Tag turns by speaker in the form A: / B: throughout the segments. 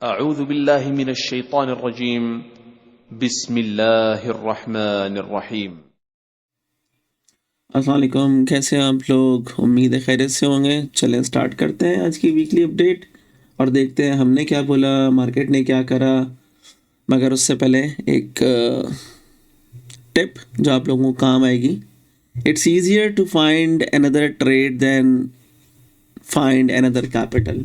A: अऊज़ु बिल्लाहि मिनश शैतानिर रजीम बिस्मिल्लाहिर रहमानिर रहीम।
B: अस्सलाम वालेकुम, कैसे हैं आप लोग? उम्मीद है खैरियत से होंगे। चलें स्टार्ट करते हैं आज की वीकली अपडेट और देखते हैं हमने क्या बोला, मार्केट ने क्या करा। मगर उससे पहले एक टिप जो आप लोगों को काम आएगी। It's easier to find another trade than find another capital.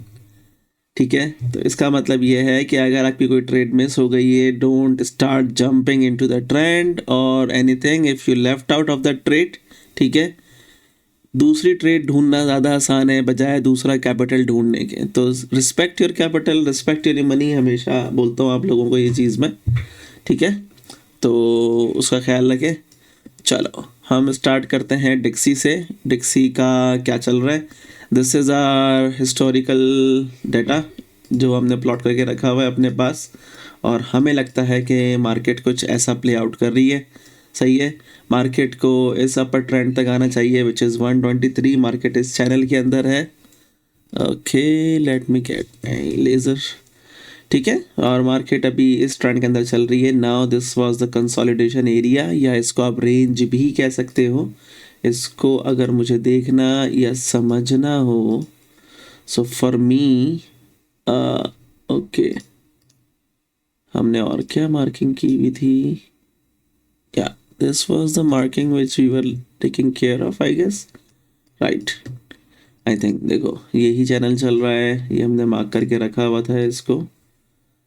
B: ठीक है, तो इसका मतलब ये है कि अगर आपकी कोई ट्रेड मिस हो गई है, don't start jumping into the trend और anything if you left out of the trade. ठीक है, दूसरी ट्रेड ढूंढना ज़्यादा आसान है बजाय दूसरा कैपिटल ढूंढने के। तो respect your capital, respect your money, हमेशा बोलता हूँ आप लोगों को ये चीज़ में। ठीक है, तो उसका ख्याल रखें। चलो हम स्टार्ट करते हैं डिक्सी से। डिक्सी का क्या चल रहा है? This is our historical data जो हमने प्लॉट करके रखा हुआ है अपने पास, और हमें लगता है कि मार्केट कुछ ऐसा प्ले आउट कर रही है। सही है, मार्केट को इस अपर ट्रेंड तक आना चाहिए विच इज़ 123। मार्केट इस चैनल के अंदर है। Okay, let me gate laser. ठीक है, और मार्केट अभी इस ट्रेंड के अंदर चल रही है। Now this was the consolidation area, या इसको आप रेंज भी कह सकते हो। इसको अगर मुझे देखना या समझना हो, सो फॉर मी ओके, हमने और क्या मार्किंग की हुई थी? या this was the marking which we were taking care of, I guess. Right, I think देखो यही चैनल चल रहा है, ये हमने मार्क करके रखा हुआ था इसको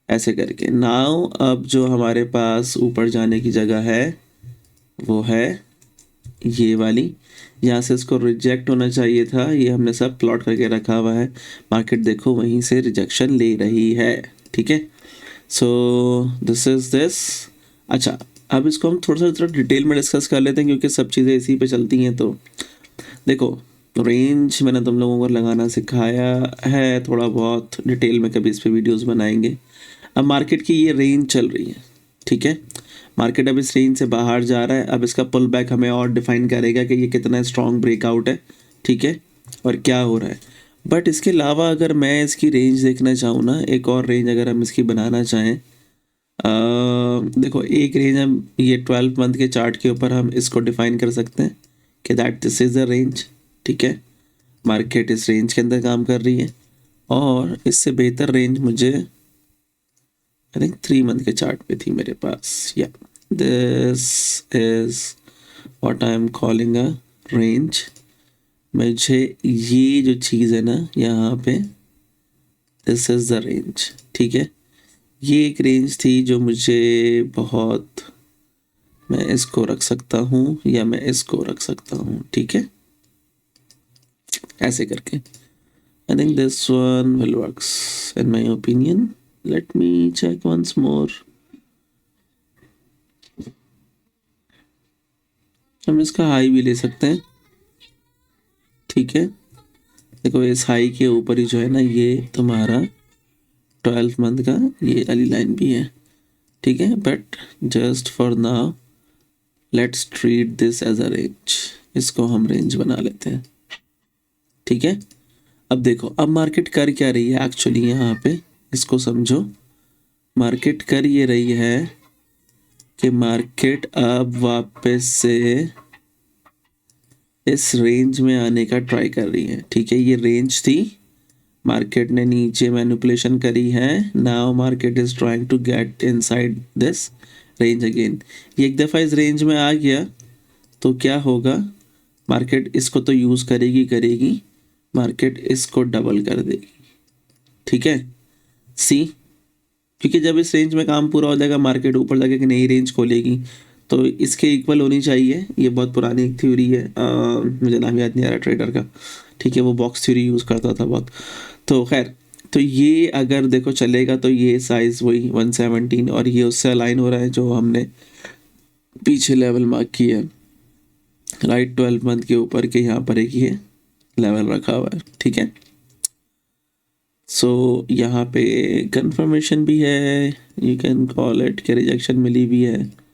B: ऐसे करके। नाउ अब जो हमारे पास ऊपर जाने की जगह है वो है ये वाली। यहाँ से इसको रिजेक्ट होना चाहिए था, ये हमने सब प्लॉट करके रखा हुआ है। मार्केट देखो वहीं से रिजेक्शन ले रही है। ठीक है, सो दिस इज दिस। अच्छा, अब इसको हम थोड़ा डिटेल में डिस्कस कर लेते हैं क्योंकि सब चीज़ें इसी पे चलती हैं। तो देखो, रेंज मैंने तुम लोगों को लगाना सिखाया है थोड़ा बहुत डिटेल में, कभी इस पे वीडियोस बनाएंगे। अब मार्केट की ये रेंज चल रही है। ठीक है, मार्केट अब इस रेंज से बाहर जा रहा है। अब इसका पुल बैक हमें और डिफाइन करेगा कि ये कितना स्ट्रॉन्ग ब्रेकआउट है। ठीक है, और क्या हो रहा है। बट इसके अलावा अगर मैं इसकी रेंज देखना चाहूँ ना, एक और रेंज अगर हम इसकी बनाना चाहें, देखो एक रेंज हम ये 12 मंथ के चार्ट के ऊपर हम इसको डिफाइन कर सकते हैं कि that this is the range. ठीक है, मार्केट इस रेंज के अंदर काम कर रही है, और इससे बेहतर रेंज मुझे आई थिंक 3 मंथ के चार्ट पे थी मेरे पास। या this is what I am calling a range. मुझे ये जो चीज़ है ना यहाँ पे, दिस इज द रेंज। ठीक है, ये एक रेंज थी जो मुझे बहुत, मैं इसको रख सकता हूँ या मैं इसको रख सकता हूँ। ठीक है, ऐसे करके I think this one will works in my opinion. Let me check once more. हम इसका हाई भी ले सकते हैं। ठीक है, देखो इस हाई के ऊपर ही जो है ना, ये तुम्हारा 12 मंथ का ये वाली लाइन भी है। ठीक है, but just for now let's treat this as a range. इसको हम रेंज बना लेते हैं। ठीक है, अब देखो अब मार्केट कर क्या रही है एक्चुअली यहाँ पे, इसको समझो। मार्केट कर ये रही है कि मार्केट अब वापस से इस रेंज में आने का ट्राई कर रही है। ठीक है, ये रेंज थी, मार्केट ने नीचे मैनिपुलेशन करी है। Now market is trying to get inside this range again. ये एक दफ़ा इस रेंज में आ गया तो क्या होगा, मार्केट इसको तो यूज़ करेगी करेगी, मार्केट इसको डबल कर देगी। ठीक है, सी, क्योंकि जब इस रेंज में काम पूरा हो जाएगा मार्केट ऊपर जाके एक नई रेंज खोलेगी तो इसके इक्वल होनी चाहिए। ये बहुत पुरानी एक थ्योरी है, मुझे नाम याद नहीं आ रहा ट्रेडर का। ठीक है, वो बॉक्स थ्योरी यूज़ करता था बहुत। तो खैर, तो ये अगर देखो चलेगा तो ये साइज़ वही 117, और ये उससे अलाइन हो रहा है जो हमने पीछे लेवल मार्क किया है। राइट, 12 मंथ के ऊपर के यहाँ पर एक ये लेवल रखा हुआ है। ठीक है, सो यहाँ पे कंफर्मेशन भी है, यू कैन कॉल इट कि रिजेक्शन मिली भी है।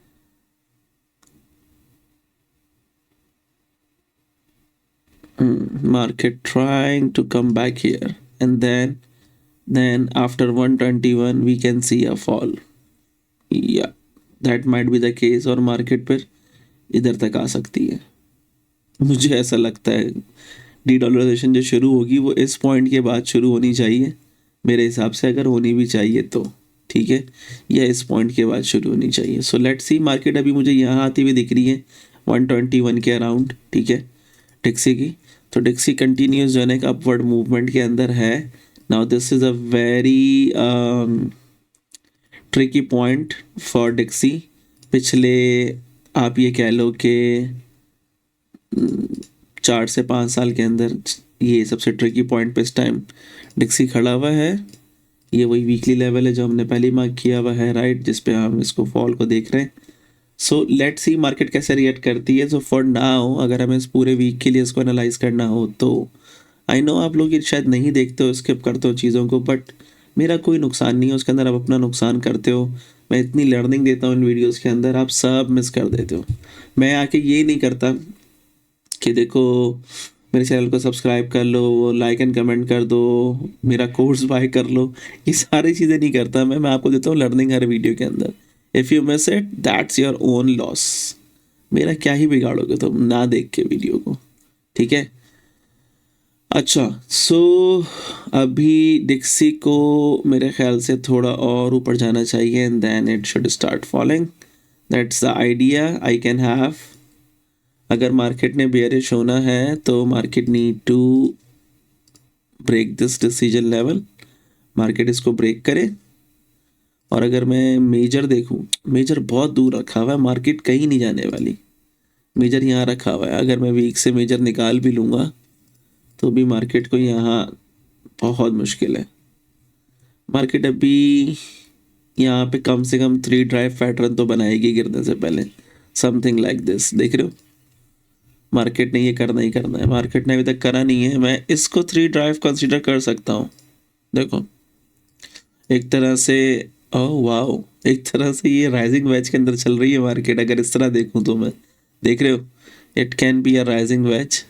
B: Market trying to come back here and then then after 121 we can see a fall. Yeah, that might be the case, और मार्केट पर इधर तक आ सकती है, मुझे ऐसा लगता है। डी डॉलराइजेशन जो शुरू होगी वो इस पॉइंट के बाद शुरू होनी चाहिए मेरे हिसाब से, अगर होनी भी चाहिए तो, ठीक है, या इस पॉइंट के बाद शुरू होनी चाहिए। सो लेट्स सी, मार्केट अभी मुझे यहाँ आती हुई दिख रही है 121 के अराउंड, ठीक है, डिक्सी की। तो डिक्सी कंटिन्यूस जो है ना एक अपवर्ड मूवमेंट के अंदर है। Now this is a very tricky point for DXY. पिछले आप ये कह लो कि 4 से 5 साल के अंदर ये सबसे ट्रिकी पॉइंट पे इस टाइम डिक्सी खड़ा हुआ है। ये वही वीकली लेवल है जो हमने पहले मार्क किया हुआ है, राइट, जिस पे हम इसको फॉल को देख रहे हैं। सो लेट्स सी मार्केट कैसे रिएक्ट करती है। सो फॉर नाउ अगर हमें इस पूरे वीक के लिए इसको एनालाइज करना हो तो आई नो आप लोग ये शायद नहीं देखते हो, स्किप करते हो चीज़ों को, बट मेरा कोई नुकसान नहीं है उसके अंदर, आप अपना नुकसान करते हो। मैं इतनी लर्निंग देता हूँ इन वीडियोस के अंदर, आप सब मिस कर देते हो। मैं आके ये नहीं करता कि देखो मेरे चैनल को सब्सक्राइब कर लो, लाइक एंड कमेंट कर दो, मेरा कोर्स बाय कर लो, ये सारी चीज़ें नहीं करता मैं आपको देता हूँ लर्निंग हर वीडियो के अंदर। If you miss it that's your own loss. मेरा क्या ही बिगाड़ोगे तुम ना देख के वीडियो को, ठीक है। अच्छा, सो अभी डिक्सी को मेरे ख्याल से थोड़ा और ऊपर जाना चाहिए and then it should start falling. That's the idea I can have. अगर मार्केट ने बेयरिश होना है तो market need to break this decision level, market इसको ब्रेक करे। और अगर मैं मेजर देखूं, मेजर बहुत दूर रखा हुआ है, मार्केट कहीं नहीं जाने वाली, मेजर यहाँ रखा हुआ है। अगर मैं वीक से मेजर निकाल भी लूँगा तो भी मार्केट को यहाँ बहुत मुश्किल है। मार्केट अभी यहाँ पे कम से कम 3 ड्राइव पैटर्न तो बनाएगी गिरने से पहले, समथिंग लाइक दिस। देख रहे हो मार्केट ने ये करना ही करना है, मार्केट ने अभी तक करा नहीं है। मैं इसको 3 ड्राइव कंसीडर कर सकता हूँ। देखो एक तरह से, ओह वाओ, एक तरह से ये राइजिंग वेज के अंदर चल रही है मार्केट, अगर इस तरह देखूँ तो मैं। देख रहे हो it can be a rising veg,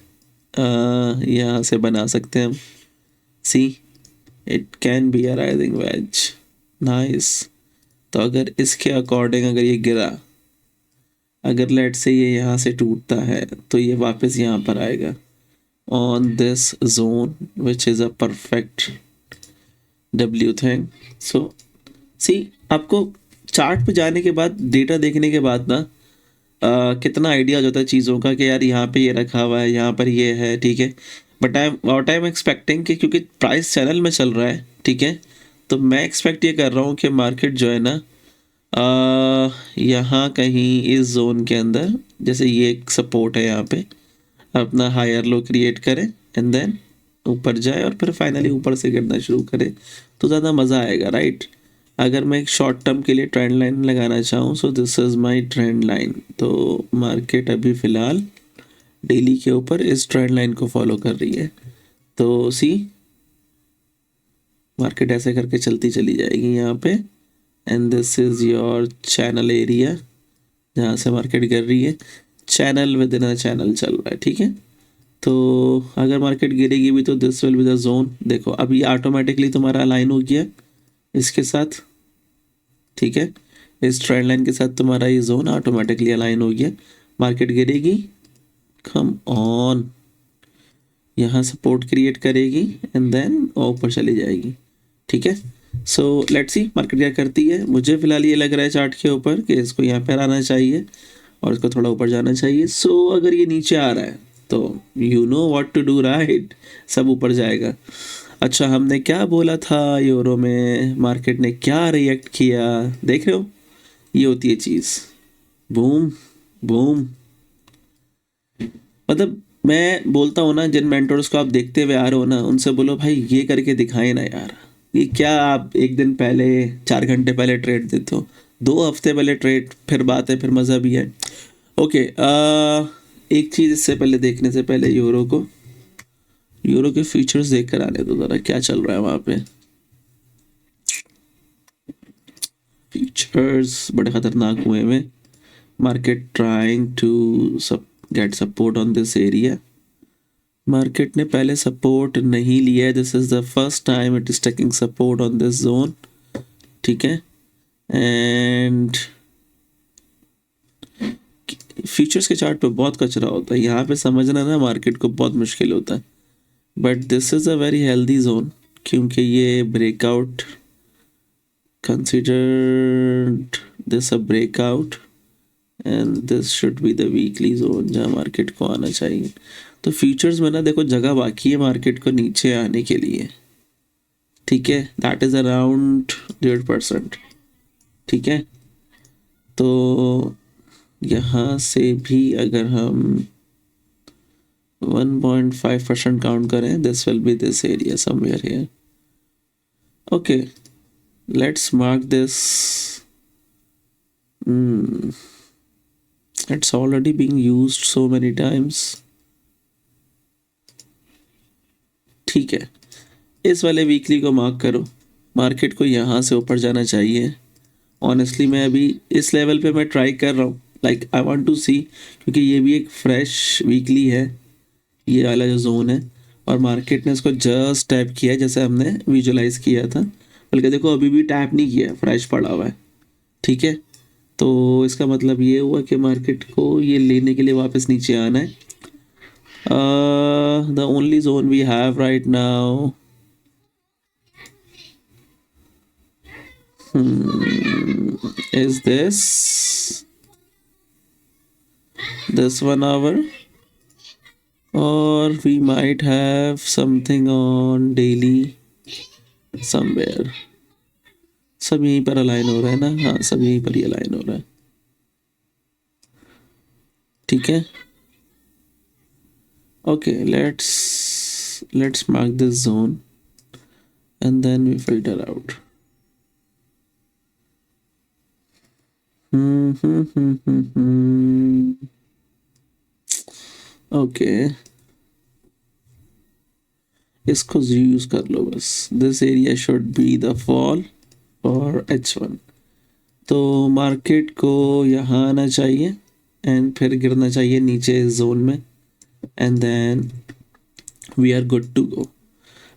B: यहाँ से बना सकते हैं हम, see it can be a rising veg, nice. तो अगर इसके अकॉर्डिंग अगर ये गिरा, अगर लेट से ये यहाँ से टूटता है तो ये वापस यहाँ पर आएगा on this zone which is a perfect W thing. So see आपको चार्ट पे जाने के बाद, डेटा देखने के बाद ना कितना आइडिया हो जाता है चीज़ों का कि यार यहाँ पे ये रखा हुआ है, यहाँ पर ये है, ठीक है। बट आई एम एक्सपेक्टिंग कि क्योंकि प्राइस चैनल में चल रहा है, ठीक है, तो मैं एक्सपेक्ट ये कर रहा हूँ कि मार्केट जो है ना यहाँ कहीं इस जोन के अंदर, जैसे ये एक सपोर्ट है यहाँ पे, अपना हायर लो क्रिएट करे एंड देन ऊपर जाए और फिर फाइनली ऊपर से गिरना शुरू करे तो ज़्यादा मज़ा आएगा, राइट। अगर मैं एक शॉर्ट टर्म के लिए ट्रेंड लाइन लगाना चाहूँ, so this is my trend line. तो मार्केट अभी फ़िलहाल डेली के ऊपर इस ट्रेंड लाइन को फॉलो कर रही है। तो सी मार्केट ऐसे करके चलती चली जाएगी यहाँ पे and this is your channel area जहाँ से मार्केट गिर रही है। Channel with in a channel चल रहा है, ठीक है। तो अगर मार्केट गिरेगी भी तो this will be the zone. देखो अब ये ऑटोमेटिकली तुम्हारा अलाइन हो गया इसके साथ, ठीक है, इस ट्रेंड लाइन के साथ तुम्हारा ये जोन ऑटोमेटिकली अलाइन हो गया। मार्केट गिरेगी, कम ऑन, यहाँ सपोर्ट क्रिएट करेगी एंड देन ऊपर चली जाएगी, ठीक है। सो लेट्स सी मार्केट क्या करती है। मुझे फिलहाल ये लग रहा है चार्ट के ऊपर कि इसको यहाँ पर आना चाहिए और इसको थोड़ा ऊपर जाना चाहिए। सो अगर ये नीचे आ रहा है तो you know what to do, right, सब ऊपर जाएगा। अच्छा हमने क्या बोला था यूरो में, मार्केट ने क्या रिएक्ट किया, देख रहे हो, ये होती है चीज़, बूम बूम। मतलब मैं बोलता हूँ ना, जिन मेंटर्स को आप देखते हुए आ रहे हो ना, उनसे बोलो भाई ये करके दिखाए ना यार। ये क्या आप एक दिन पहले 4 घंटे पहले ट्रेड देते हो, 2 हफ्ते पहले ट्रेड, फिर बात है, फिर मज़ा भी है। ओके, एक चीज़ इससे पहले देखने से पहले यूरो के फीचर्स देख कर आने दो ज़रा, क्या चल रहा है वहाँ पे। फीचर्स बड़े ख़तरनाक हुए में, market trying to get support on this area, market ने पहले सपोर्ट नहीं लिया है, this is the first time it is taking support on this zone, ठीक है। एंड फ्यूचर्स के चार्ट पे बहुत कचरा होता है, यहाँ पे समझना ना मार्केट को बहुत मुश्किल होता है, but this is a very healthy zone, क्योंकि ये breakout, considered this a breakout and this should be the weekly zone जहाँ मार्केट को आना चाहिए। तो फ्यूचर्स में ना देखो जगह बाकी है मार्केट को नीचे आने के लिए, ठीक है, दैट इज अराउंड 1.5%, ठीक है। तो यहाँ से भी अगर हम 1.5% काउंट करें, this will B this area somewhere here. Okay, let's mark this. It's already being used so many times, ठीक है। इस वाले वीकली को मार्क करो, मार्केट को यहाँ से ऊपर जाना चाहिए। ऑनेस्टली मैं अभी इस लेवल पे मैं ट्राई कर रहा हूँ, लाइक आई वांट टू सी, क्योंकि ये भी एक फ्रेश वीकली है ये वाला जो जोन है, और मार्केट ने इसको जस्ट टैप किया है जैसे हमने विजुलाइज किया था, बल्कि देखो अभी भी टैप नहीं किया, फ्रेश पड़ा हुआ है, ठीक है। तो इसका मतलब ये हुआ कि मार्केट को ये लेने के लिए वापस नीचे आना है। The only zone we have right now is this 1 hour, or we might have something on daily somewhere। सब यहीं पर अलाइन हो रहा है ना, हाँ सब यहीं पर ही अलाइन हो रहा है, ठीक है। Okay, let's mark this zone and then we filter out. Okay, इसको यूज कर लो बस, this area should be the fall और H1। तो मार्केट को यहाँ आना चाहिए एंड फिर गिरना चाहिए नीचे इस जोन में, and then we are good to go.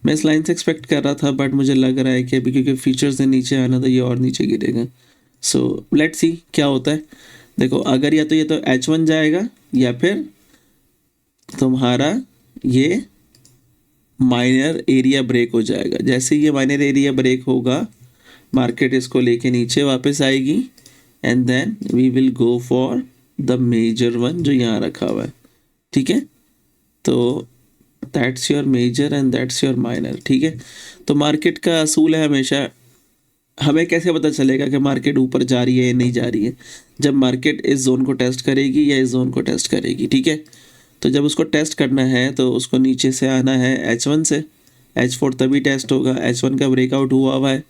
B: मैं इस लाइन से एक्सपेक्ट कर रहा था, बट मुझे लग रहा है कि अभी क्योंकि फीचर्स ने नीचे आना था, ये और नीचे गिरेगा। सो लेट्स सी क्या होता है। देखो अगर या तो ये तो H1 जाएगा, या फिर तुम्हारा ये माइनर एरिया ब्रेक हो जाएगा। जैसे ये माइनर एरिया ब्रेक होगा, मार्केट इसको लेके नीचे वापस आएगी, and then we will go for the major one जो यहाँ रखा हुआ है, ठीक है। तो that's your major and that's your minor, ठीक है। तो मार्केट का असूल है हमेशा, हमें कैसे पता चलेगा कि मार्केट ऊपर जा रही है या नहीं जा रही है, जब मार्केट इस जोन को टेस्ट करेगी या इस जोन को टेस्ट करेगी, ठीक है। तो जब उसको टेस्ट करना है तो उसको नीचे से आना है H1 से, H4 तभी टेस्ट होगा, H1 का ब्रेकआउट हुआ है,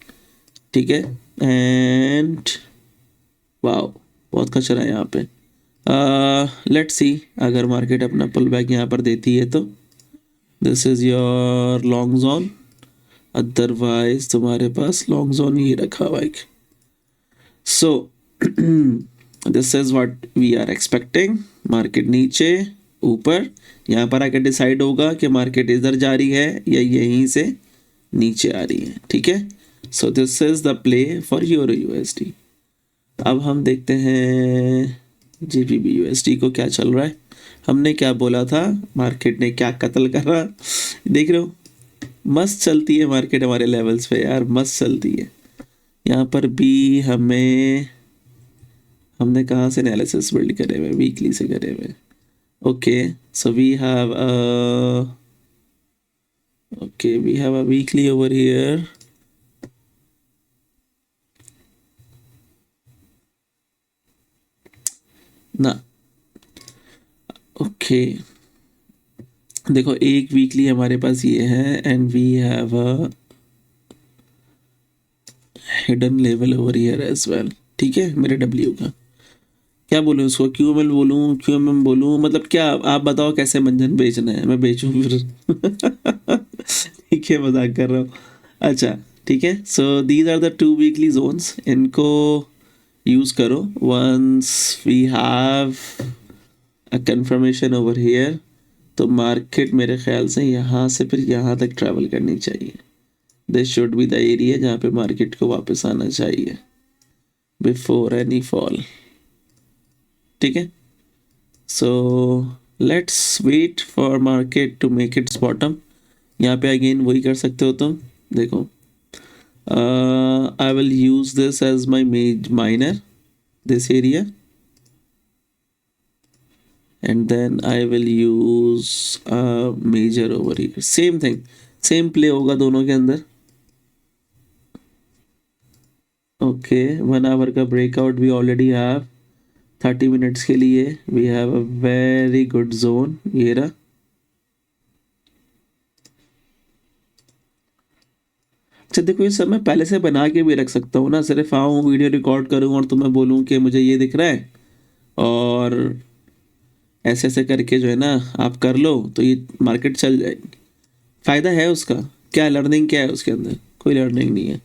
B: ठीक है। एंड वाओ बहुत कचरा है यहाँ पे। लेट्स सी अगर मार्केट अपना पुल बैक यहाँ पर देती है तो this is your long zone, otherwise तुम्हारे पास लॉन्ग जोन ही रखा हुआ है। So this is what we are expecting, market नीचे ऊपर, यहाँ पर आकर डिसाइड होगा कि मार्केट इधर जा रही है या यहीं से नीचे आ रही है, ठीक है। So this is the play for euro USD। अब हम देखते हैं GBP USD को क्या चल रहा है। हमने क्या बोला था, मार्केट ने क्या कत्ल करा, देख रहे हो, मस्त चलती है मार्केट हमारे लेवल्स पे यार, मस्त चलती है। यहाँ पर भी हमने कहाँ से एनालिसिस बिल्ड करे हुए, वीकली से करे हुए। Okay, so we have a weekly over here। ना ओके, देखो एक वीकली हमारे पास ये है, and we have a hidden level over here as well, ठीक है। मेरे W का क्या बोलूँ, उसको QML बोलूँ, QMM बोलूँ, मतलब क्या आप बताओ कैसे मंजन बेचना है, मैं बेचूँ फिर ठीक है, मजाक कर रहा हूँ। अच्छा ठीक है, so these are the 2 weekly zones, इनको यूज करो। Once we have a confirmation over here, तो मार्केट मेरे ख्याल से यहाँ से फिर यहाँ तक ट्रैवल करनी चाहिए. This should be the area जहाँ पे मार्केट को वापस आना चाहिए बिफोर एनी फॉल. ठीक है, so let's wait for market to make its bottom. यहाँ पे अगेन वही कर सकते हो तुम. देखो, I will use this as my minor, this area, and then I will use a major over here. Same thing, same play होगा दोनों के अंदर. Okay, 1 hour का breakout we already have. 30 minutes के लिए we have a very good zone. ये रहा. अच्छा देखो, ये सब मैं पहले से बना के भी रख सकता हूँ ना. सिर्फ आऊँ, वीडियो रिकॉर्ड करूँ और तुम्हें बोलूँ कि मुझे ये दिख रहा है और ऐसे ऐसे करके जो है ना आप कर लो, तो ये मार्केट चल जाएगी. फ़ायदा है उसका. क्या लर्निंग क्या है उसके अंदर? कोई लर्निंग नहीं है.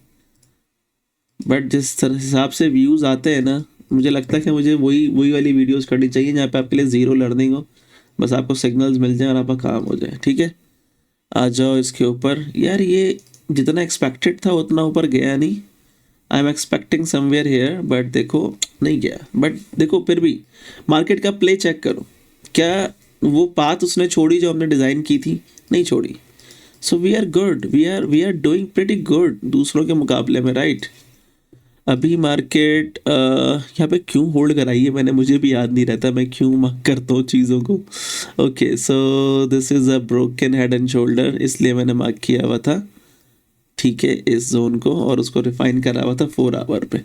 B: बट जिस तरह हिसाब से व्यूज़ आते हैं ना, मुझे लगता है कि मुझे वही वही वाली वीडियोस करनी चाहिए जहाँ पे आपके लिए ज़ीरो लर्निंग हो. बस आपको सिग्नल्स मिल जाए और आपका काम हो जाए. ठीक है, आ जाओ इसके ऊपर. यार ये जितना एक्सपेक्टेड था उतना ऊपर गया नहीं. I am expecting somewhere here, but देखो नहीं गया. बट देखो फिर भी मार्केट का प्ले चेक करो. क्या वो पाथ उसने छोड़ी जो हमने डिज़ाइन की थी? नहीं छोड़ी. So we are good, we are doing pretty good दूसरों के मुकाबले में, राइट. अभी मार्केट यहाँ पे क्यों होल्ड कराई है मैंने, मुझे भी याद नहीं रहता मैं क्यों मार्क करता हूँ चीज़ों को. Okay, so this is a broken head and shoulder, इसलिए मैंने मार्क किया हुआ था. ठीक है, इस जोन को, और उसको रिफाइन करा हुआ था 4 आवर पे.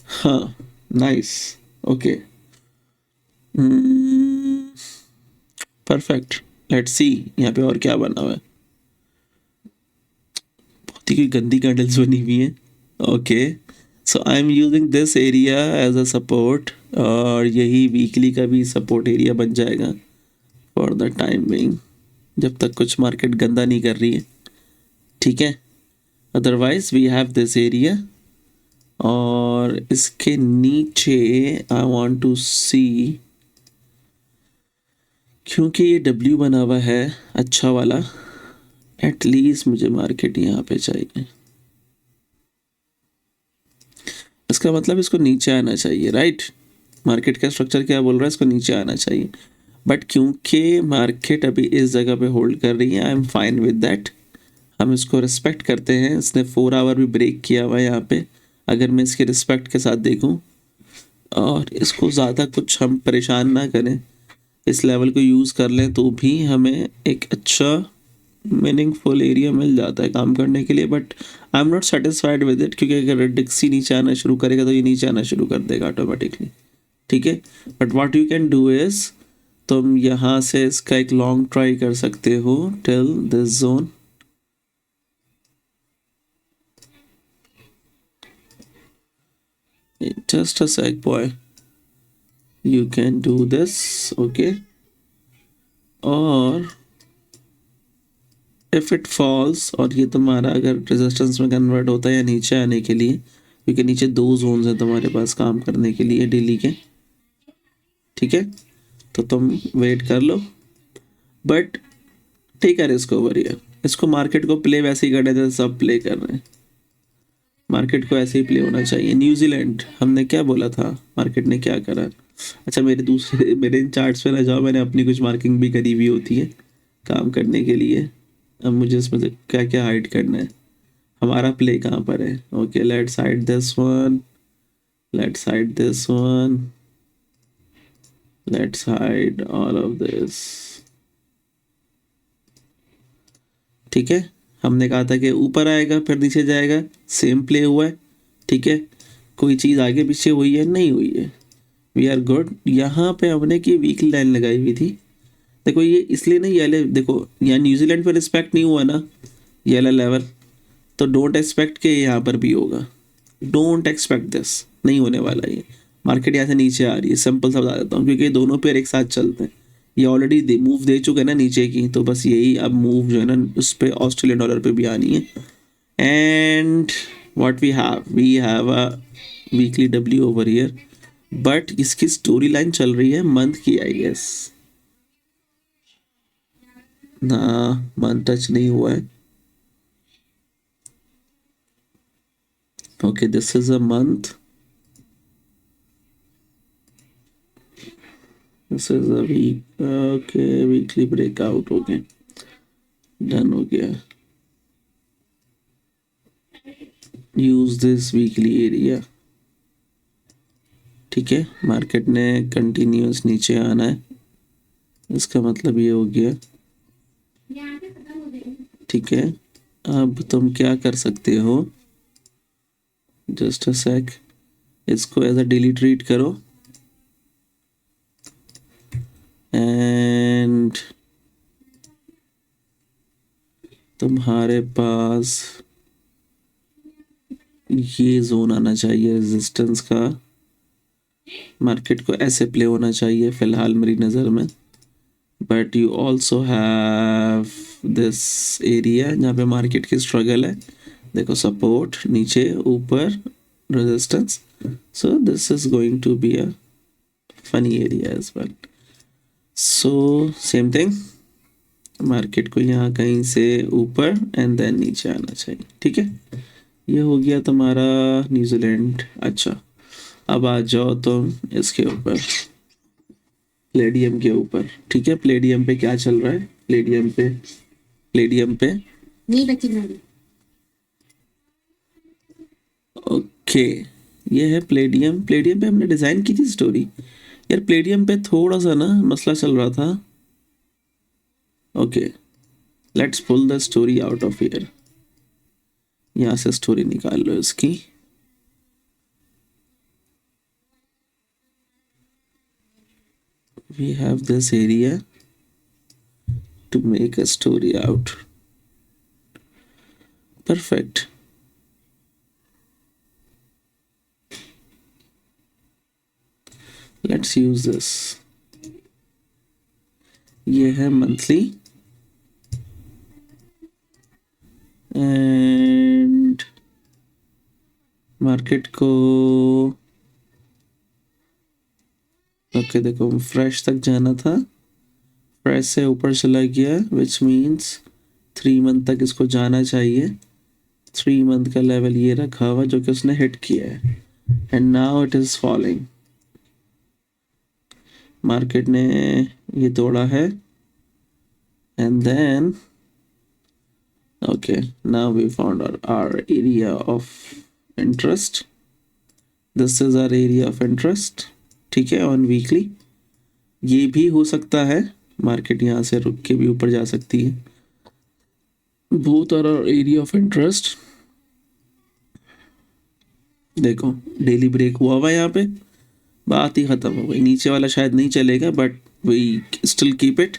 B: हाँ, nice. Okay, perfect. Let's see यहाँ पे और क्या बना हुआ है. बहुत ही कोई गंदी कैंडल्स बनी हुई हैं. Okay, so I am using this area as a support, और यही वीकली का भी सपोर्ट एरिया बन जाएगा फॉर द टाइम बिंग, जब तक कुछ मार्केट गंदा नहीं कर रही है. ठीक है, otherwise we have this area, और इसके नीचे आई वांट टू सी, क्योंकि ये डब्ल्यू बना हुआ है अच्छा वाला, एटलीस्ट मुझे मार्केट यहाँ पे चाहिए. इसका मतलब इसको नीचे आना चाहिए, राइट. मार्केट का स्ट्रक्चर क्या बोल रहा है, इसको नीचे आना चाहिए. बट क्योंकि मार्केट अभी इस जगह पे होल्ड कर रही है, I am fine with that. हम इसको रिस्पेक्ट करते हैं. इसने 4 आवर भी ब्रेक किया हुआ है यहाँ पे. अगर मैं इसके रिस्पेक्ट के साथ देखूं, और इसको ज़्यादा कुछ हम परेशान ना करें, इस लेवल को यूज़ कर लें, तो भी हमें एक अच्छा मीनिंगफुल एरिया मिल जाता है काम करने के लिए. But I am not satisfied with it, क्योंकि अगर डिक्सी नीचे आना शुरू करेगा तो ये नीचे आना शुरू कर देगा ऑटोमेटिकली. ठीक है, but what you can do is, तुम यहाँ से इसका एक लॉन्ग ट्राई कर सकते हो till this zone. Just a sec, boy. You can do this, okay? और if it falls, और ये तुम्हारा अगर रेजिस्टेंस में कन्वर्ट होता है या नीचे आने के लिए, क्योंकि नीचे 2 जोन्स हैं तुम्हारे पास काम करने के लिए डेली के. ठीक है, तो तुम वेट कर लो. But take a risk over here. इसको मार्केट को प्ले वैसे ही करने थे, सब प्ले कर रहे हैं. मार्केट को ऐसे ही प्ले होना चाहिए. न्यूजीलैंड हमने क्या बोला था, मार्केट ने क्या करा. अच्छा, मेरे इन चार्ट्स पे ना जाओ, मैंने अपनी कुछ मार्किंग भी करी हुई होती है काम करने के लिए. अब मुझे इसमें से क्या क्या हाइड करना है, हमारा प्ले कहाँ पर है. Okay, let's hide this one, let's hide this one, let's hide all of this. ठीक है, हमने कहा था कि ऊपर आएगा फिर नीचे जाएगा, सेम प्ले हुआ है. ठीक है, कोई चीज़ आगे पीछे हुई है? नहीं हुई है. We are good. यहाँ पे हमने की वीकली लाइन लगाई हुई थी. देखो ये इसलिए नहीं, ये देखो यहाँ न्यूजीलैंड पे रिस्पेक्ट नहीं हुआ ना, ये वाला लेवल, तो डोंट एक्सपेक्ट के यहाँ पर भी होगा. डोंट एक्सपेक्ट दिस, नहीं होने वाला. ये मार्केट यहाँ से नीचे आ रही है, सिंपल सा बता देता हूँ, क्योंकि दोनों पेयर एक साथ चलते हैं. ये ऑलरेडी मूव दे चुके हैं ना नीचे की, तो बस यही अब मूव जो है ना उस पर ऑस्ट्रेलियन डॉलर पे भी आनी है. And what we have a weekly W over here. But इसकी स्टोरी लाइन चल रही है मंथ की, आई गेस. ना, मंथ टच नहीं हुआ है. Okay, this is a month. This is a week. Okay, weekly breakout. Okay, done हो गया. Use this weekly area. ठीक है, मार्केट ने कंटिन्यूस नीचे आना है, इसका मतलब ये हो गया. ठीक है, अब तुम क्या कर सकते हो, जस्ट अ सेक, इसको एज अ डेली ट्रीट करो एंड तुम्हारे पास ये जोन आना चाहिए रेजिस्टेंस का. मार्केट को ऐसे प्ले होना चाहिए फिलहाल मेरी नज़र में, but you also have this area जहाँ पे मार्केट की स्ट्रगल है. देखो, सपोर्ट नीचे, ऊपर resistance. So this is going to be a funny area as well. So same thing, market को यहाँ कहीं से ऊपर एंड देन नीचे आना चाहिए. ठीक है, ये हो गया तुम्हारा न्यूजीलैंड. अच्छा, अब आ जाओ तुम इसके ऊपर, प्लेडियम के ऊपर. ठीक है, प्लेडियम पे क्या चल रहा है, प्लेडियम पे
C: नहीं बच्ची नहीं.
B: ओके, ये है प्लेडियम. प्लेडियम पे हमने डिज़ाइन की थी स्टोरी यार. प्लेडियम पे थोड़ा सा ना मसला चल रहा था. Okay, let's pull the story out of here. यहाँ से स्टोरी निकाल लो इसकी. we have this area to make a story out. Perfect. Let's use this. ये है मंथली एंड मार्केट को ओके देखो, फ्रेश तक जाना था, फ्रेश से ऊपर चला गया, विच मीन्स 3 मंथ तक इसको जाना चाहिए. 3 मंथ का लेवल ये रखा हुआ जो कि उसने हिट किया है and now it is falling. Market ने ये तोड़ा है and then okay, now we found our area of interest. This is our area of interest. ठीक है, ऑन वीकली ये भी हो सकता है, मार्केट यहाँ से रुक के भी ऊपर जा सकती है. Both are our area of interest. देखो, डेली ब्रेक हुआ हुआ यहाँ पे, बात ही खत्म हो गई. नीचे वाला शायद नहीं चलेगा but we still keep it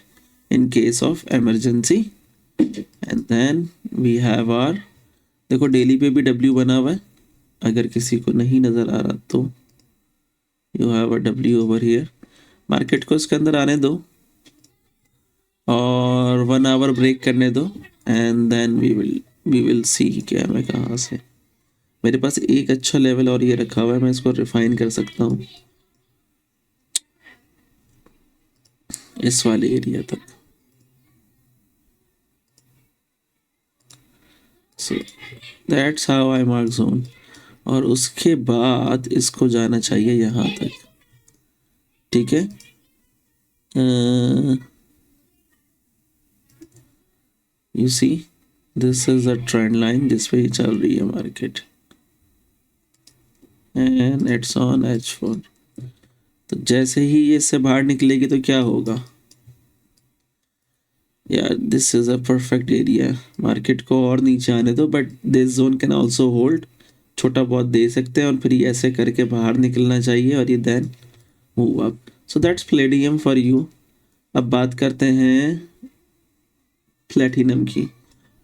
B: in case of emergency. And then we have our, देखो डेली पे भी डब्ल्यू बना हुआ है, अगर किसी को नहीं नज़र आ रहा तो you have a W over here. Market को इसके अंदर आने दो और 1 आवर ब्रेक करने दो and then we will see क्या मैं कहाँ से. मेरे पास एक अच्छा लेवल और ये रखा हुआ है, मैं इसको रिफाइन कर सकता हूँ इस वाले एरिया तक. सो that's how I mark zone. और उसके बाद इसको जाना चाहिए यहाँ तक. ठीक है, you see this is a trend line जिस पे चल रही है market and it's on H4. तो जैसे ही ये इससे बाहर निकलेगी तो क्या होगा यार, this is a perfect area. Market को और नीचे आने दो but this zone can also hold. छोटा बहुत दे सकते हैं और फिर ये ऐसे करके बाहर निकलना चाहिए और ये then move up. So that's प्लेडियम फॉर यू. अब बात करते हैं प्लेटिनम की.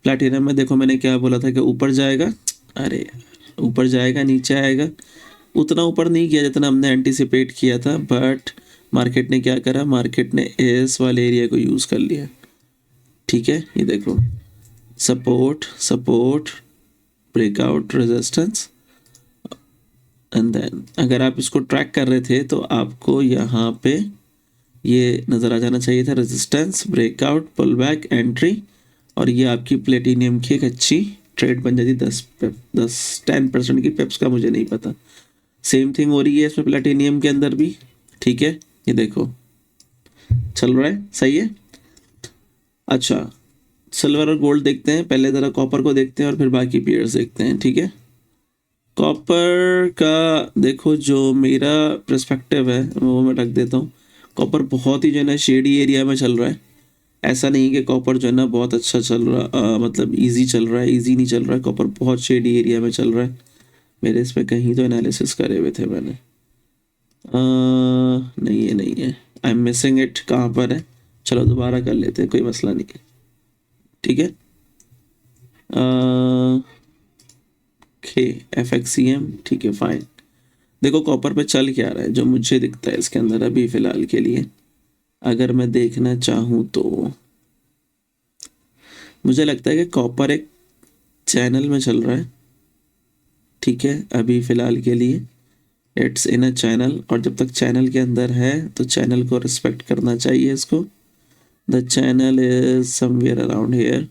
B: प्लेटिनम में देखो, मैंने क्या बोला था कि ऊपर जाएगा. अरे यार, ऊपर जाएगा नीचे आएगा. उतना ऊपर नहीं किया जितना हमने एंटिसिपेट किया था, बट मार्केट ने क्या करा, मार्केट ने इस वाले एरिया को यूज़ कर लिया. ठीक है, ये देखो, support breakout, resistance and then अगर आप इसको ट्रैक कर रहे थे तो आपको यहाँ पे ये नज़र आ जाना चाहिए था, resistance, breakout, pull back, entry, और ये आपकी प्लेटिनियम की एक अच्छी ट्रेड बन जाती। 10% की पिप्स का मुझे नहीं पता। सेम थिंग हो रही है इसमें प्लेटिनियम के अंदर भी, ठीक है, ये देखो चल रहा है, सही है। अच्छा, सिल्वर और गोल्ड देखते हैं, पहले ज़रा कॉपर को देखते हैं और फिर बाकी पेयर्स देखते हैं, ठीक है। कॉपर का देखो, जो मेरा पर्सपेक्टिव है वो मैं रख देता हूँ। कॉपर बहुत ही जो है ना शेडी एरिया में चल रहा है। ऐसा नहीं कि कॉपर जो है ना बहुत अच्छा चल रहा, मतलब इजी चल रहा है, इजी नहीं चल रहा है। कॉपर बहुत शेडी एरिया में चल रहा है। मेरे इस पे कहीं तो एनालिसिस करे हुए थे मैंने। नहीं, ये नहीं है, आई एम मिसिंग इट। कहाँ पर है? चलो दोबारा कर लेते हैं, कोई मसला नहीं है, ठीक है। ओके, FXCM, ठीक है, फाइन। देखो कॉपर पे चल क्या रहा है, जो मुझे दिखता है इसके अंदर अभी फ़िलहाल के लिए, अगर मैं देखना चाहूँ तो मुझे लगता है कि कॉपर एक चैनल में चल रहा है, ठीक है, अभी फ़िलहाल के लिए इट्स इन अ चैनल। और जब तक चैनल के अंदर है तो चैनल को रिस्पेक्ट करना चाहिए इसको। The channel is somewhere around hair,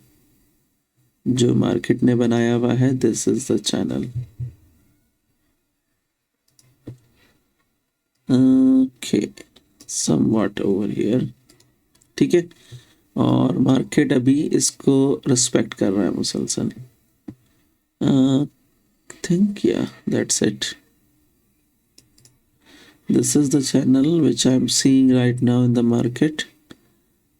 B: जो मार्केट ने बनाया हुआ है, this is the channel. Okay, somewhat over here, ठीक है। और मार्केट अभी इसको रिस्पेक्ट कर रहा है मुसलसल। थिंक या that's it, this is the channel which I am seeing right now in the market.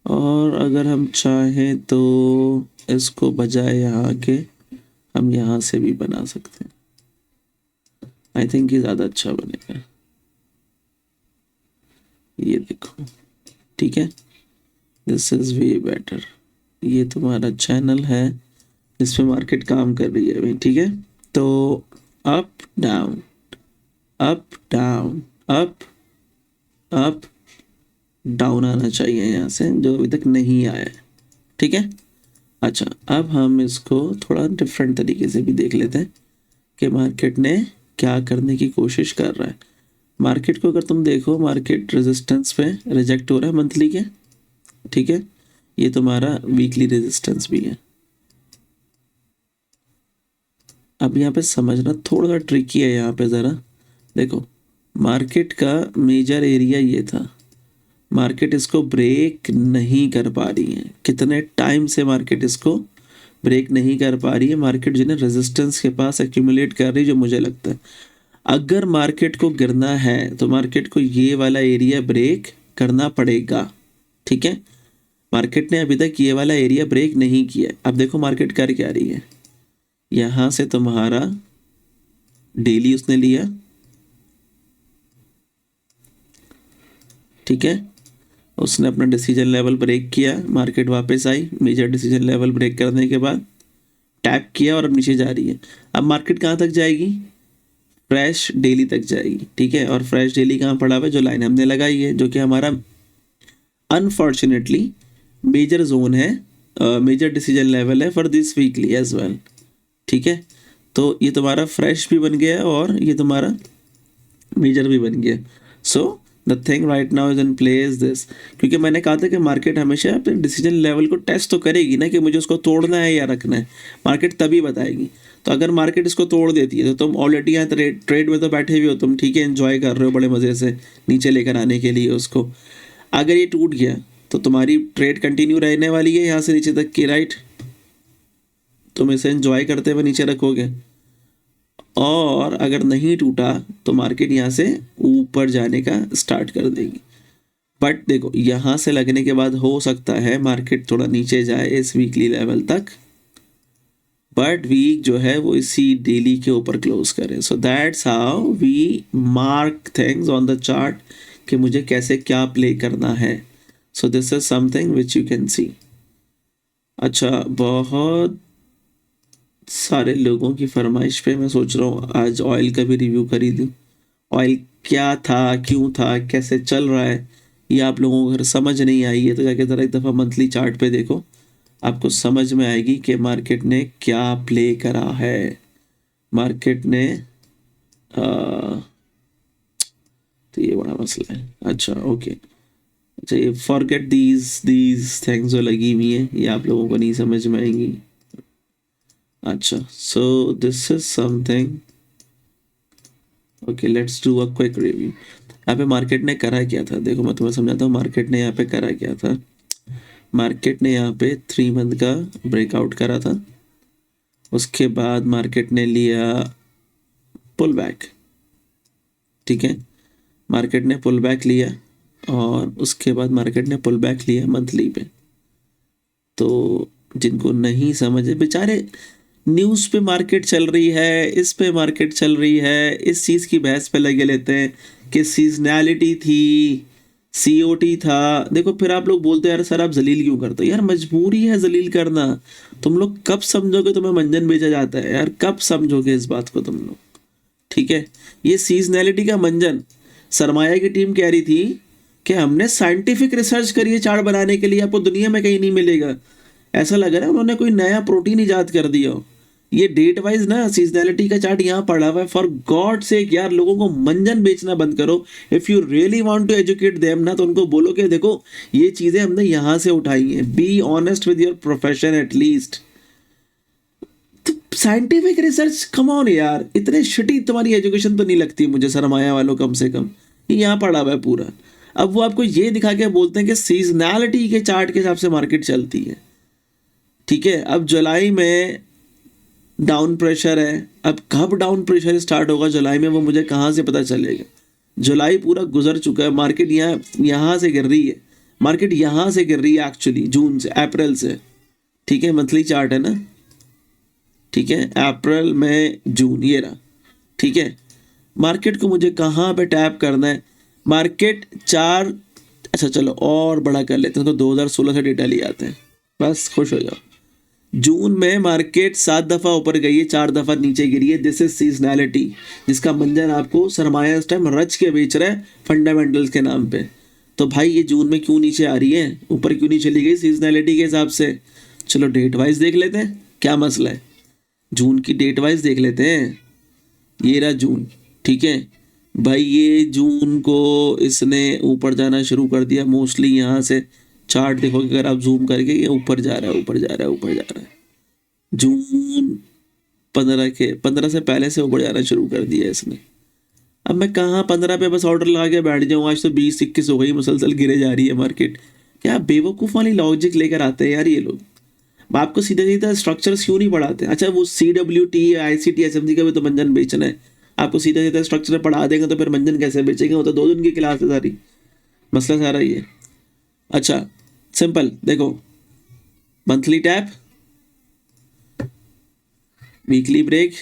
B: और अगर हम चाहें तो इसको बजाय यहाँ के हम यहाँ से भी बना सकते हैं। आई थिंक ये ज़्यादा अच्छा बनेगा। ये देखो, ठीक है, दिस इज़ वे बेटर। ये तुम्हारा चैनल है जिस पे मार्केट काम कर रही है भाई, ठीक है। तो up down, up down, up up down आना चाहिए यहाँ से, जो अभी तक नहीं आया है, ठीक है। अच्छा, अब हम इसको थोड़ा डिफरेंट तरीके से भी देख लेते हैं कि मार्केट ने क्या करने की कोशिश कर रहा है। मार्केट को अगर तुम देखो, मार्केट रेजिस्टेंस पे रिजेक्ट हो रहा है मंथली के, ठीक है। ये तुम्हारा वीकली रेजिस्टेंस भी है। अब यहाँ पे समझना थोड़ा सा ट्रिकी है। यहाँ पे ज़रा देखो, मार्केट का मेजर एरिया ये था, मार्केट इसको ब्रेक नहीं कर पा रही है। कितने टाइम से मार्केट इसको ब्रेक नहीं कर पा रही है। मार्केट जो है रेजिस्टेंस के पास एक्यूमुलेट कर रही है, जो मुझे लगता है अगर मार्केट को गिरना है तो मार्केट को ये वाला एरिया ब्रेक करना पड़ेगा, ठीक है। मार्केट ने अभी तक ये वाला एरिया ब्रेक नहीं किया। अब देखो मार्केट कर क्या रही है, यहाँ से तुम्हारा डेली उसने लिया, ठीक है, उसने अपना डिसीजन लेवल ब्रेक किया, मार्केट वापस आई, मेजर डिसीजन लेवल ब्रेक करने के बाद टैप किया और अब नीचे जा रही है। अब मार्केट कहाँ तक जाएगी? फ्रेश डेली तक जाएगी, ठीक है। और फ्रेश डेली कहाँ पड़ा हुआ है? जो लाइन हमने लगाई है, जो कि हमारा अनफॉर्चुनेटली मेजर जोन है, मेजर डिसीजन लेवल है for this weekly as well, ठीक है। तो ये तुम्हारा फ्रेश भी बन गया और ये तुम्हारा मेजर भी बन गया। So the thing right now is in play is this, क्योंकि मैंने कहा था कि मार्केट हमेशा अपने डिसीजन लेवल को टेस्ट तो करेगी ना, कि मुझे उसको तोड़ना है या रखना है। मार्केट तभी बताएगी। तो अगर मार्केट इसको तोड़ देती है तो तुम ऑलरेडी यहाँ ट्रेड में तो बैठे हुए हो तुम, ठीक है, एंजॉय कर रहे हो बड़े मज़े से नीचे लेकर आने के लिए उसको। अगर ये टूट गया तो तुम्हारी ट्रेड कंटिन्यू रहने वाली है यहाँ से नीचे तक की, राइट। तुम इसे एंजॉय करते हुए नीचे रखोगे। और अगर नहीं टूटा तो मार्केट यहाँ से ऊपर जाने का स्टार्ट कर देगी। बट देखो, यहाँ से लगने के बाद हो सकता है मार्केट थोड़ा नीचे जाए इस वीकली लेवल तक, बट वीक जो है वो इसी डेली के ऊपर क्लोज करे। So that's how we mark things on the chart, कि मुझे कैसे क्या प्ले करना है। So this is something which you can see. अच्छा, बहुत सारे लोगों की फरमाइश पे मैं सोच रहा हूँ आज ऑयल का भी रिव्यू कर ही दूँ। ऑयल क्या था, क्यों था, कैसे चल रहा है, ये आप लोगों को अगर समझ नहीं आई है तो जाके ज़रा एक दफ़ा मंथली चार्ट पे देखो, आपको समझ में आएगी कि मार्केट ने क्या प्ले करा है। मार्केट ने तो ये बड़ा मसला है। अच्छा, ओके, ये फॉरगेट दीज थिंग्स जो लगी हुई हैं, ये आप लोगों को नहीं समझ में आएंगी। अच्छा, सो this is something. Okay, let's do a quick review. यहाँ पे मार्केट ने करा क्या था, देखो मैं तुम्हें समझाता हूँ मार्केट ने यहाँ पे करा क्या था। मार्केट ने यहाँ पे 3 मंथ का ब्रेकआउट करा था, उसके बाद मार्केट ने लिया पुल बैक, ठीक है, मार्केट ने पुल बैक लिया और उसके बाद मार्केट ने पुल बैक लिया मंथली पे। तो जिनको नहीं समझे बेचारे, न्यूज़ पे मार्केट चल रही है, इस पे मार्केट चल रही है, इस चीज़ की बहस पे लगे लेते हैं कि सीजनैलिटी थी, सीओटी था। देखो फिर आप लोग बोलते हो यार सर आप जलील क्यों करते हो, यार मजबूरी है जलील करना। तुम लोग कब समझोगे तुम्हें मंजन बेचा जाता है यार, कब समझोगे इस बात को तुम लोग, ठीक है। ये सीजनैलिटी का मंजन सरमाया की टीम कह रही थी कि हमने साइंटिफिक रिसर्च करी है चार्ट बनाने के लिए, आपको दुनिया में कहीं नहीं मिलेगा। ऐसा लग रहा है उन्होंने कोई नया प्रोटीन इजाद कर दिया हो। ये डेट वाइज ना सीजनैलिटी का चार्ट यहाँ पड़ा हुआ है। फॉर गॉड से यार लोगों को मंजन बेचना बंद करो। If you really want to educate them ना, तो उनको बोलो कि देखो ये चीजें हमने यहाँ से उठाई हैं, be honest with your profession at least. Scientific research, come on यार, इतने शिटी तुम्हारी एजुकेशन तो नहीं लगती मुझे सरमाया वालों, कम से कम ये यहाँ पड़ा हुआ है पूरा। अब वो आपको ये दिखा के बोलते हैं कि सीजनैलिटी के चार्ट के हिसाब से मार्केट चलती है, ठीक है। अब जुलाई में डाउन प्रेशर है, अब कब डाउन प्रेशर स्टार्ट होगा जुलाई में वो मुझे कहाँ से पता चलेगा। जुलाई पूरा गुजर चुका है, मार्केट यहाँ से गिर रही है, मार्केट यहाँ से गिर रही है एक्चुअली जून से, अप्रैल से, ठीक है। मंथली चार्ट है ना, ठीक है, अप्रैल में जून ये रहा, ठीक है। मार्केट को मुझे कहाँ पे टैप करना है, मार्केट 4, अच्छा चलो और बड़ा कर लेते हैं, तो 2016 से डेटा ले आते हैं, बस खुश हो जाओ। जून में मार्केट 7 दफ़ा ऊपर गई है, 4 दफ़ा नीचे गिरी है। दिस इज सीजनैलिटी, जिसका मंजन आपको सरमाया इस टाइम रच के बेच रहा है फंडामेंटल्स के नाम पे। तो भाई ये जून में क्यों नीचे आ रही है, ऊपर क्यों नहीं चली गई सीजनैलिटी के हिसाब से। चलो डेट वाइज देख लेते हैं क्या मसला है, जून की डेट वाइज देख लेते हैं। ये रहा जून, ठीक है भाई, ये जून को इसने ऊपर जाना शुरू कर दिया मोस्टली। यहाँ से चार्ट देखोगे अगर आप जूम करके, ये ऊपर जा रहा है, ऊपर जा रहा है, ऊपर जा रहा है। जून 15 से पहले से ऊपर जाना शुरू कर दिया इसने। अब मैं कहाँ 15 पे बस ऑर्डर लगा के बैठ जाऊँ, आज तो 20-21 हो गई, मुसलसल गिरे जा रही है मार्केट। क्या बेवकूफ़ वाली लॉजिक लेकर आते हैं यार ये लोग। आपको सीधा सीधा स्ट्रक्चर्स क्यों नहीं पढ़ाते। अच्छा वो CWT ICT SMG का भी तो मंजन बेचना है, आपको सीधा सीधा स्ट्रक्चर पढ़ा देंगे तो फिर मंजन कैसे बेचेंगे, वो तो 2 दिन की क्लास है सारी, मसला सारा ये। अच्छा सिंपल देखो, monthly tap, weekly break,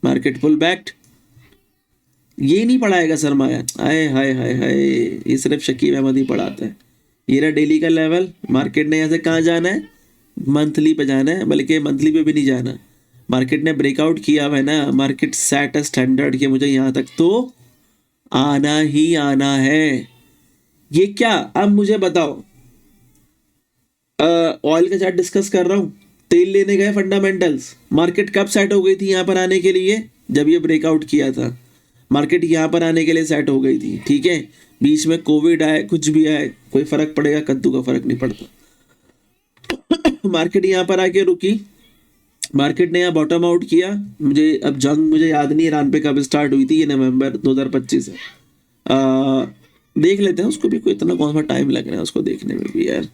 B: market pull back, ये नहीं पढ़ाएगा सरमाया। हाय हाय हाय हाय, ये सिर्फ शकीब अहमद ही पढ़ाता है। ये रहा डेली का लेवल, मार्केट ने यहाँ से कहाँ जाना है, मंथली पे जाना है, बल्कि मंथली पे भी नहीं जाना। मार्केट ने ब्रेकआउट किया हुआ है ना, मार्केट सेट स्टैंडर्ड कि मुझे यहाँ तक तो आना ही आना है। ये क्या, अब मुझे बताओ, ऑयल का चार्ट डिस्कस कर रहा हूँ, तेल लेने गए फंडामेंटल्स, मार्केट कब सेट हो गई थी यहाँ पर आने के लिए, जब ये ब्रेकआउट किया था। मार्केट यहाँ पर आने के लिए सेट हो गई थी, ठीक है। बीच में कोविड आए, कुछ भी आए, कोई फर्क पड़ेगा, कद्दू का फर्क नहीं पड़ता। मार्केट यहाँ पर आके रुकी, मार्केट ने यहाँ बॉटम आउट किया। मुझे अब जंग मुझे याद नहीं ईरान पे कब स्टार्ट हुई थी, ये नवंबर 2025 है। देख लेते हैं उसको भी, कोई इतना कौन सा टाइम लग रहा है उसको देखने में भी यार।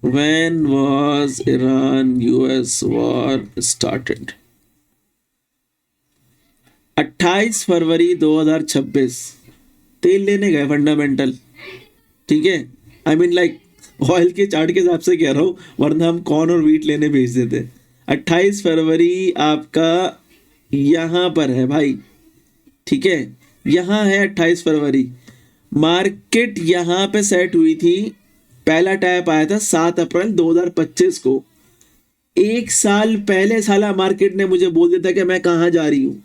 B: When was Iran-US war started? 28 फरवरी 2026 तेल लेने गए फंडामेंटल, ठीक है। आई मीन लाइक ऑयल के चार्ट के हिसाब से कह रहा हूँ, वरना हम कॉर्न और वीट लेने भेज देते। 28 फरवरी आपका यहाँ पर है भाई, ठीक है, यहाँ है 28 फरवरी। मार्केट यहाँ पे सेट हुई थी, पहला टैप आया था 7 अप्रैल 2025 को। 1 साल पहले साला मार्केट ने मुझे बोल दिया था कि मैं कहाँ जा रही हूँ।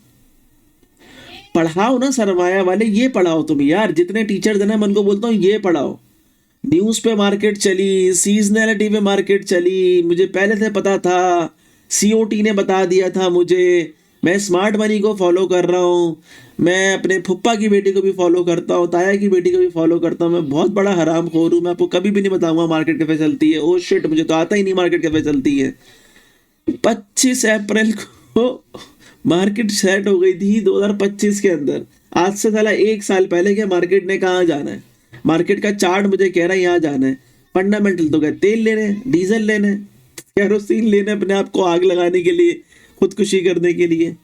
B: पढ़ाओ ना सरमाया वाले, ये पढ़ाओ तुम यार, जितने टीचर्स हैं ना मैं उनको बोलता हूँ ये पढ़ाओ। न्यूज़ पे मार्केट चली, सीजनैलिटी पे मार्केट चली, मुझे पहले से पता था, COT ने बता दिया था मुझे, मैं स्मार्ट मनी को फॉलो कर रहा हूँ, मैं अपने फुप्पा की बेटी को भी फॉलो करता हूँ, ताया की बेटी को भी फॉलो करता हूँ, मैं बहुत बड़ा हराम खोर हूँ, मैं आपको कभी भी नहीं बताऊंगा मार्केट कैसे चलती है। ओ शिट, मुझे तो आता ही नहीं मार्केट कैसे चलती है। 25 अप्रैल को मार्केट सेट हो गई थी 2025 के अंदर। आज से साला 1 साल पहले के मार्केट ने कहाँ जाना है? मार्केट का चार्ट मुझे कह रहा है यहाँ जाना है। फंडामेंटल तो क्या, तेल लेने, डीजल लेने, केरोसिन लेने, अपने आप को आग लगाने के लिए, खुदकुशी करने के लिए।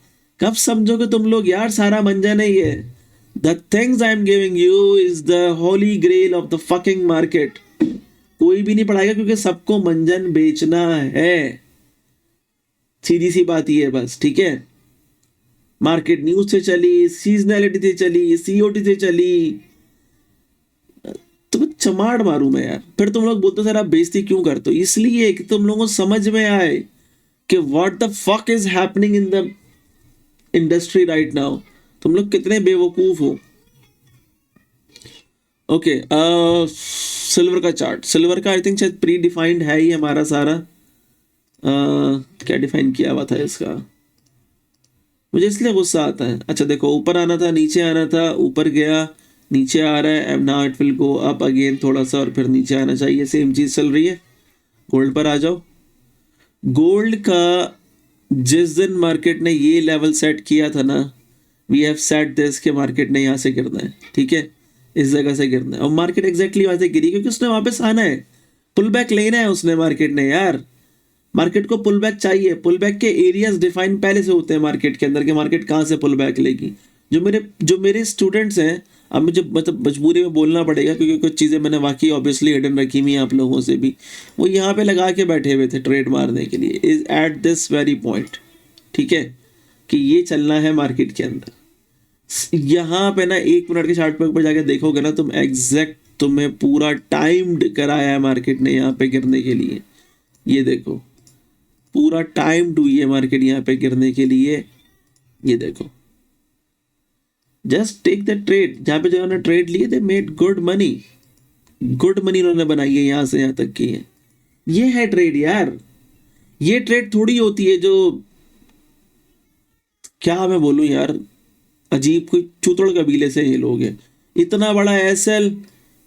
B: कब समझोगे तुम लोग यार? सारा मंजन है ये। The things I am giving you is the holy grail of the fucking market. कोई भी नहीं पढ़ाएगा क्योंकि सबको मंजन बेचना है। सीधी सी बात ये है बस, ठीक है। मार्केट न्यूज से चली, सीजनैलिटी से चली, सीओटी से चली, तो चमाड़ मारू मैं यार। फिर तुम लोग बोलते सर आप बेइज्जती क्यों करते हो? इसलिए कि तुम लोगों को समझ में आए कि what the fuck is happening in the industry right now. तुम लोग कितने बेवकूफ हो। ओके, सिल्वर का चार्ट, सिल्वर का आई थिंक शायद प्री डिफाइंड है ही हमारा सारा। क्या डिफाइन किया हुआ था इसका? मुझे इसलिए गुस्सा आता है। अच्छा देखो, ऊपर आना था, नीचे आना था, ऊपर गया, नीचे आ रहा है, and now it will go up again थोड़ा सा और फिर नीचे आना चाहिए। सेम चीज चल रही है। गोल्ड पर आ जाओ। गोल्ड का जिस दिन मार्केट ने ये लेवल सेट किया था ना, वी हैव सेट दिस के मार्केट ने यहाँ से गिरना है, ठीक है, इस जगह से गिरना है। और मार्केट एग्जैक्टली वहां से गिरी क्योंकि उसने वापस आना है, पुल बैक लेना है उसने मार्केट ने यार। मार्केट को पुल बैक चाहिए। पुल बैक के एरियाज डिफाइन पहले से होते हैं मार्केट के अंदर कि मार्केट कहाँ से पुल बैक लेगी। जो मेरे स्टूडेंट्स हैं, अब मुझे मतलब मजबूरी में बोलना पड़ेगा क्योंकि कुछ चीज़ें मैंने वाकई ऑब्वियसली हिडन रखी हुई हैं आप लोगों से भी, वो यहाँ पे लगा के बैठे हुए थे ट्रेड मारने के लिए, is at this very point, ठीक है, कि ये चलना है मार्केट के अंदर। यहाँ पे ना 1 मिनट के चार्ट पे ऊपर जाके देखोगे ना तुम, एग्जैक्ट तुम्हें पूरा टाइम्ड कराया है मार्केट ने यहाँ पे गिरने के लिए। ये देखो, पूरा टाइम हुई है मार्केट यहाँ पे गिरने के लिए। ये देखो, जस्ट टेक द ट्रेड। जहाँ पे जो उन्होंने ट्रेड लिए थे, made good money, good money उन्होंने बनाई है, यहाँ से यहाँ तक की है। ये है ट्रेड यार। ये ट्रेड थोड़ी होती है जो, क्या मैं बोलूं यार, अजीब कोई चूतड़ कबीले से ये लोग हैं। इतना बड़ा एसएल,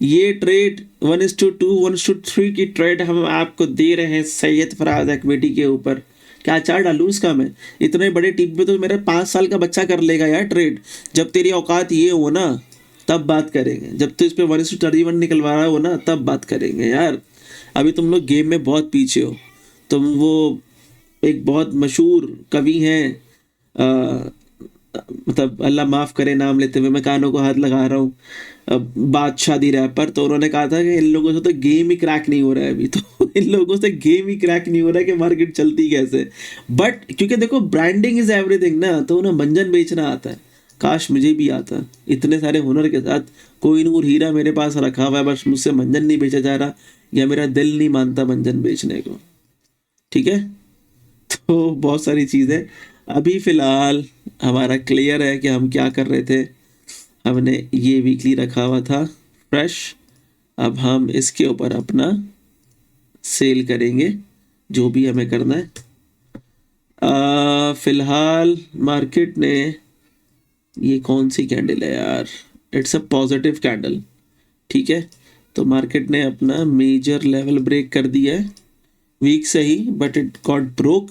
B: ये ट्रेड 1:2 1:3 की ट्रेड हम आपको दे रहे हैं सैयद फराज इक्विटी के ऊपर। क्या चार्ट डालूं इसका मैं? इतने बड़े टीम पे तो मेरा 5 साल का बच्चा कर लेगा यार ट्रेड। जब तेरी औकात ये हो ना तब बात करेंगे, जब तो इस पे 1:31 निकलवा रहा हो ना तब बात करेंगे यार। अभी तुम लोग गेम में बहुत पीछे हो। तुम वो एक बहुत मशहूर कवि हैं, मतलब अल्लाह माफ़ करे नाम लेते हुए मैं कानों को हाथ लगा रहा हूँ, बादशाह दी रैपर, तो उन्होंने कहा था कि इन लोगों से तो गेम ही क्रैक नहीं हो रहा है अभी तो इन लोगों से गेम ही क्रैक नहीं हो रहा है कि मार्केट चलती कैसे। बट क्योंकि देखो ब्रांडिंग इज एवरीथिंग ना, तो उन्हें मंजन बेचना आता है। काश मुझे भी आता, इतने सारे हुनर के साथ कोई नूर हीरा मेरे पास रखा हुआ है, बस मुझसे मंजन नहीं बेचा जा रहा या मेरा दिल नहीं मानता मंजन बेचने को, ठीक है। तो बहुत सारी चीज़ें अभी फ़िलहाल हमारा क्लियर है कि हम क्या कर रहे थे। हमने ये वीकली रखा हुआ था फ्रेश, अब हम इसके ऊपर अपना सेल करेंगे जो भी हमें करना है। फ़िलहाल मार्केट ने, ये कौन सी कैंडल है यार, इट्स अ पॉजिटिव कैंडल, ठीक है। तो मार्केट ने अपना मेजर लेवल ब्रेक कर दिया है, वीक से ही, but it got broke.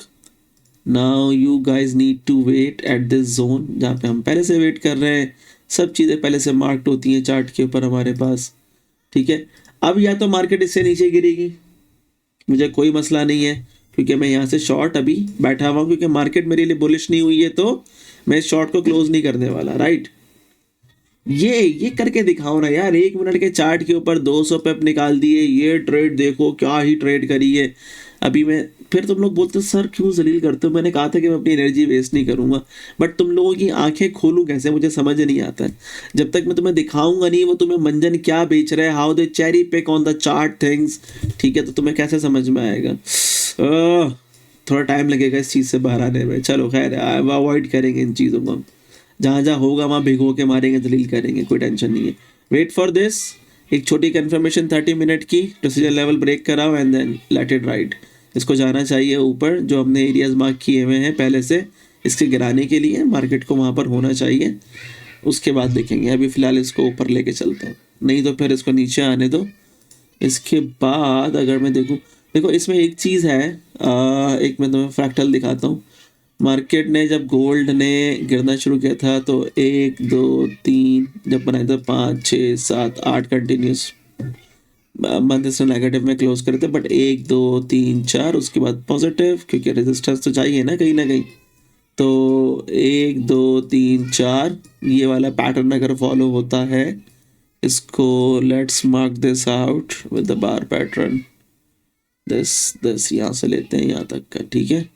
B: Now you guys need to wait at this zone जहाँ पे हम पहले से वेट कर रहे हैं। सब चीज़ें पहले से मार्क्ड होती हैं चार्ट के ऊपर हमारे पास, ठीक है। अब या तो मार्केट इससे नीचे गिरेगी, मुझे कोई मसला नहीं है क्योंकि मैं यहाँ से शॉर्ट अभी बैठा हुआ हूँ, क्योंकि मार्केट मेरे लिए बुलिश नहीं हुई है तो मैं इस शॉर्ट को क्लोज नहीं करने वाला, राइट। ये करके दिखाओ ना यार। 1 मिनट के चार्ट के ऊपर 200 पे निकाल दिए, ये ट्रेड देखो क्या ही ट्रेड करी है अभी मैं। फिर तुम लोग बोलते हो सर क्यों जलील करते हो? मैंने कहा था कि मैं अपनी एनर्जी वेस्ट नहीं करूंगा, बट तुम लोगों की आंखें खोलूं कैसे मुझे समझ नहीं आता है। जब तक मैं तुम्हें दिखाऊंगा नहीं वो तुम्हें मंजन क्या बेच रहा है, how they cherry pick on the chart things, ठीक है, तो तुम्हें कैसे समझ में आएगा। थोड़ा टाइम लगेगा इस चीज़ से बाहर आने में। चलो खैर, अवॉइड करेंगे इन चीज़ों को, जहाँ जहाँ होगा वहाँ भिगो के मारेंगे, दलील करेंगे, कोई टेंशन नहीं है। वेट फॉर दिस, एक छोटी कन्फर्मेशन 30 मिनट की, डिसीजन लेवल ब्रेक कराओ and then let it ride. इसको जाना चाहिए ऊपर, जो हमने एरियाज मार्क किए हुए हैं पहले से, इसके गिराने के लिए मार्केट को वहाँ पर होना चाहिए, उसके बाद देखेंगे। अभी फ़िलहाल इसको ऊपर लेके चलते हैं, नहीं तो फिर इसको नीचे आने दो। इसके बाद अगर मैं देखूँ, देखो इसमें एक चीज़ है, एक मैं तुम्हें फ्रैक्टल दिखाता हूँ। मार्केट ने जब गोल्ड ने गिरना शुरू किया था तो 1 2 3 जब बनाया था 5 6 7 8 कंटिन्यूस मंथ इसने नेगेटिव में क्लोज करे थे, बट 1 2 3 4 उसके बाद पॉजिटिव, क्योंकि रेजिस्टेंस तो चाहिए ना कहीं। तो 1 2 3 4 ये वाला पैटर्न अगर फॉलो होता है, इसको let's mark this out with the bar pattern, this यहाँ से लेते हैं यहाँ तक का, ठीक है।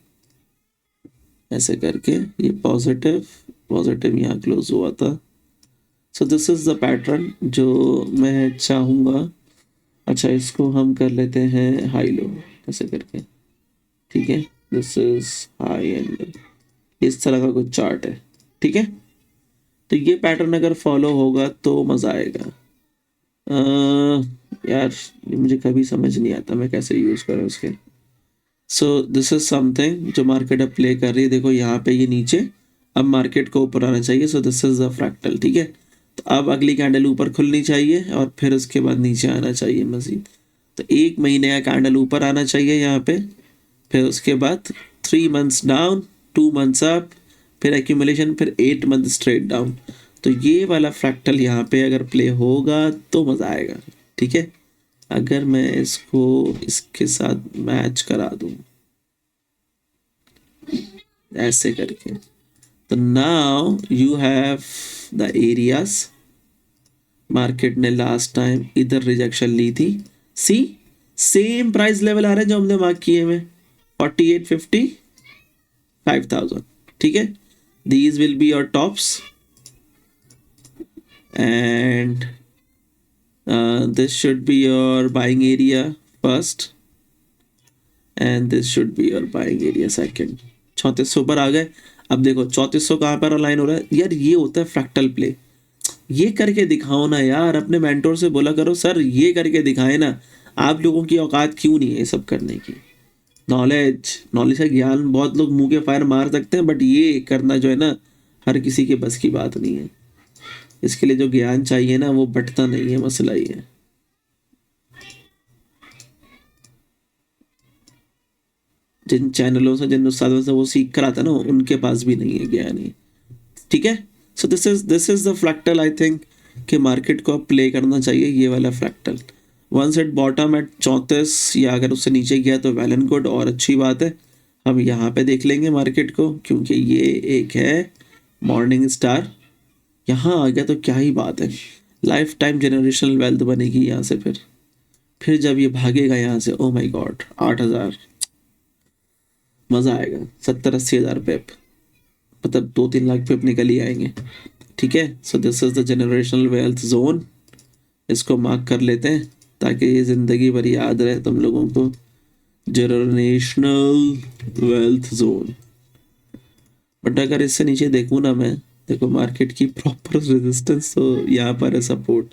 B: ऐसे करके ये पॉजिटिव यहाँ क्लोज हुआ था। सो दिस इज द पैटर्न जो मैं चाहूँगा। अच्छा, इसको हम कर लेते हैं हाई लो ऐसे करके, ठीक है। This is high and low, इस तरह का कुछ चार्ट है, ठीक है। तो ये पैटर्न अगर फॉलो होगा तो मज़ा आएगा। यार ये मुझे कभी समझ नहीं आता मैं कैसे यूज़ करूँ उसके। सो दिस इज समथिंग जो मार्केट अब प्ले कर रही है। देखो यहाँ पे ये नीचे, अब मार्केट को ऊपर आना चाहिए। सो दिस इज द फ्रैक्टल, ठीक है। तो अब अगली कैंडल ऊपर खुलनी चाहिए और फिर उसके बाद नीचे आना चाहिए मजीद। तो 1 महीने का कैंडल ऊपर आना चाहिए यहाँ पे, फिर उसके बाद 3 मंथ्स डाउन, 2 मंथ्स अप, फिर एक्यूमुलेशन, फिर 8 मंथ स्ट्रेट डाउन। तो ये वाला फ्रैक्टल यहाँ पे अगर प्ले होगा तो मज़ा आएगा, ठीक है। अगर मैं इसको इसके साथ मैच करा दूँ ऐसे करके, तो now you have the areas. Market ने लास्ट टाइम इधर रिजेक्शन ली थी, सी सेम प्राइस लेवल आ रहे हैं जो हमने मार्क किए हुए 4850 5000, ठीक है। These will be your tops and this should be your buying area first and this should be your buying area second। 3400 पर आ गए। अब देखो 3400 कहाँ पर अलाइन हो रहा है यार, ये होता है फ्रैक्टल प्ले। ये करके दिखाओ ना यार, अपने मेंटोर से बोला करो सर ये करके दिखाए ना, आप लोगों की औकात क्यों नहीं है ये सब करने की। नॉलेज का ज्ञान बहुत लोग मुंह के फायर मार सकते हैं, बट ये करना जो है ना हर किसी के बस की बात नहीं है। इसके लिए जो ज्ञान चाहिए ना वो बंटता नहीं है, मसला ही है। जिन चैनलों से, जिन उस्तादों से वो सीख कर आता है ना, उनके पास भी नहीं है ज्ञान ही, ठीक है। So this is the fractal I think कि मार्केट को अब प्ले करना चाहिए, ये वाला fractal. Once at bottom at 34 या अगर उससे नीचे गया तो वेल एंड गुड और अच्छी बात है। हम यहाँ पे देख लेंगे मार्केट को, क्योंकि ये एक है मॉर्निंग स्टार, यहाँ आ गया तो क्या ही बात है। लाइफ टाइम जनरेशनल वेल्थ बनेगी यहाँ से। फिर जब ये भागेगा यहाँ से, ओ माय गॉड 8000, मज़ा आएगा। 70-80 हज़ार पेप, मतलब 2-3 लाख पेप निकल ही आएंगे, ठीक है। So this is the generational wealth zone, इसको मार्क कर लेते हैं ताकि ये ज़िंदगी भर याद रहे तुम लोगों को, जनरेशनल वेल्थ जोन। बट अगर इससे नीचे देखूँ ना मैं, देखो मार्केट की प्रॉपर रेजिस्टेंस तो यहाँ पर है, सपोर्ट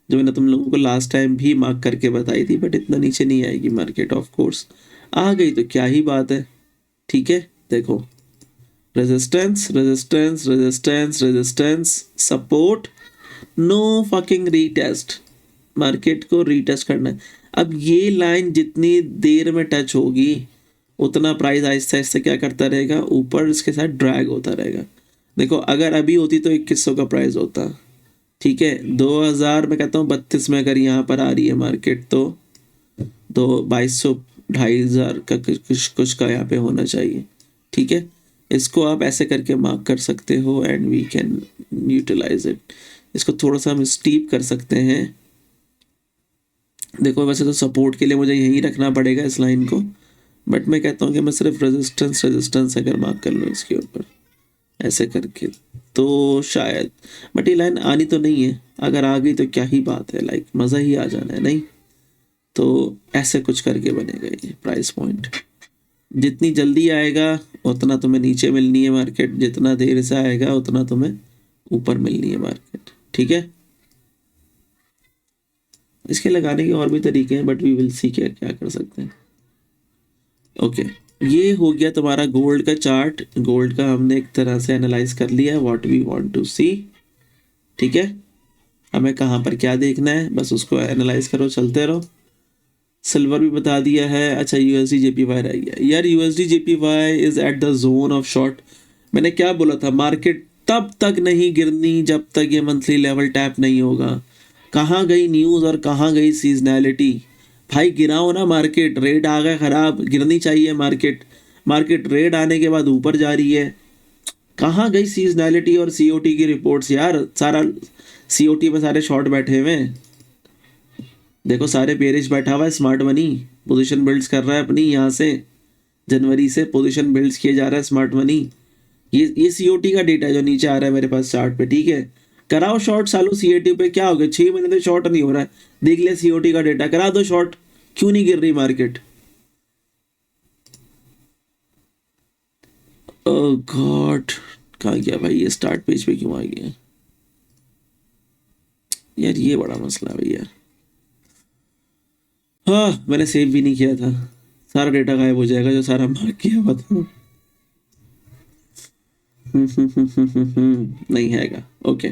B: जो मैंने तुम लोगों को लास्ट टाइम भी मार्क करके बताई थी, बट इतना नीचे नहीं आएगी मार्केट। ऑफ कोर्स आ गई तो क्या ही बात है, ठीक है। देखो resistance resistance resistance resistance, support, no fucking retest. Market को रीटेस्ट करना है। अब ये लाइन जितनी देर में टच होगी उतना प्राइस आहिस्ता आहिस्ता क्या करता रहेगा, ऊपर इसके साथ ड्रैग होता रहेगा। देखो अगर अभी होती तो 2100 का प्राइस होता, ठीक है। 2000 मैं कहता हूँ 32 में अगर यहाँ पर आ रही है मार्केट तो 2200 2500 का कुछ का यहाँ पे होना चाहिए, ठीक है। इसको आप ऐसे करके मार्क कर सकते हो and we can utilize it. इसको थोड़ा सा हम स्टीप कर सकते हैं। देखो वैसे तो सपोर्ट के लिए मुझे यहीं रखना पड़ेगा इस लाइन को, बट मैं कहता हूँ कि मैं सिर्फ रेजिस्टेंस अगर मार्क कर लूँ इसके ऊपर ऐसे करके तो शायद, बट ये लाइन आनी तो नहीं है। अगर आ गई तो क्या ही बात है, लाइक मज़ा ही आ जाना है, नहीं तो ऐसे कुछ करके बनेगा ये प्राइस पॉइंट। जितनी जल्दी आएगा उतना तुम्हें नीचे मिलनी है मार्केट, जितना देर से आएगा उतना तुम्हें ऊपर मिलनी है मार्केट, ठीक है। इसके लगाने के और भी तरीके हैं, बट वी विल सी क्या क्या कर सकते हैं। ओके ये हो गया तुम्हारा गोल्ड का चार्ट। गोल्ड का हमने एक तरह से एनालाइज कर लिया, व्हाट वी वांट टू सी। ठीक है, हमें कहाँ पर क्या देखना है, बस उसको एनालाइज करो, चलते रहो। सिल्वर भी बता दिया है। अच्छा, यूएसडी जेपीवाई रह गया यार। USD JPY is at the zone of short. मैंने क्या बोला था, मार्केट तब तक नहीं गिरनी जब तक ये मंथली लेवल टैप नहीं होगा। कहाँ गई न्यूज़ और कहाँ गई सीजनैलिटी? भाई गिराओ ना मार्केट, रेट आ गया खराब, गिरनी चाहिए मार्केट। मार्केट रेट आने के बाद ऊपर जा रही है। कहाँ गई सीजनैलिटी और सीओटी की रिपोर्ट्स यार? सारा सीओटी पे सारे शॉर्ट बैठे हुए हैं। देखो सारे पेरिश बैठा हुआ है, स्मार्ट मनी पोजीशन बिल्ड्स कर रहा है अपनी। यहाँ से जनवरी से पोजीशन बिल्ड्स किए जा रहा है स्मार्ट मनी। ये सीओटी का डेटा है जो नीचे आ रहा है मेरे पास चार्ट पे। ठीक है, कराओ शॉर्ट सालों सीओटी पे। क्या हो गया, 6 महीने तो शॉर्ट नहीं हो रहा है। देख लिया सीओटी का डेटा, करा दो शॉर्ट। क्यों नहीं गिर रही मार्केट? ओह गॉड, कहाँ गया भाई ये? स्टार्ट पेज पे क्यों आ गया यार? ये बड़ा मसला है भैया। हाँ, मैंने सेव भी नहीं किया था। सारा डेटा गायब हो जाएगा जो सारा मार्क किया हुआ था। नहीं हैगा। ओके,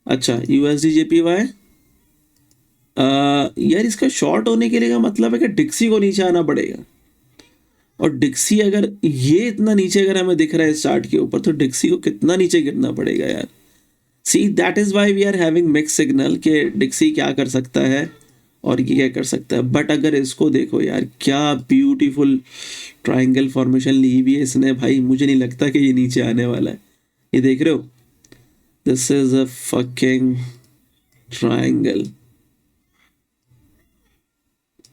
B: अच्छा यूएसडी जेपीवाई। यार इसका शॉर्ट होने के लिए का मतलब है कि डिक्सी को नीचे आना पड़ेगा। और डिक्सी अगर ये इतना नीचे अगर हमें दिख रहा है इस चार्ट के ऊपर, तो डिक्सी को कितना नीचे गिरना पड़ेगा यार? See that is why we are having mix signal कि डिक्सी क्या कर सकता है और ये क्या कर सकता है। बट अगर इसको देखो यार, क्या ब्यूटीफुल ट्राइंगल फॉर्मेशन ली हुई है इसने भाई। मुझे नहीं लगता कि ये नीचे आने वाला है। ये देख रहे हो, this is a fucking triangle.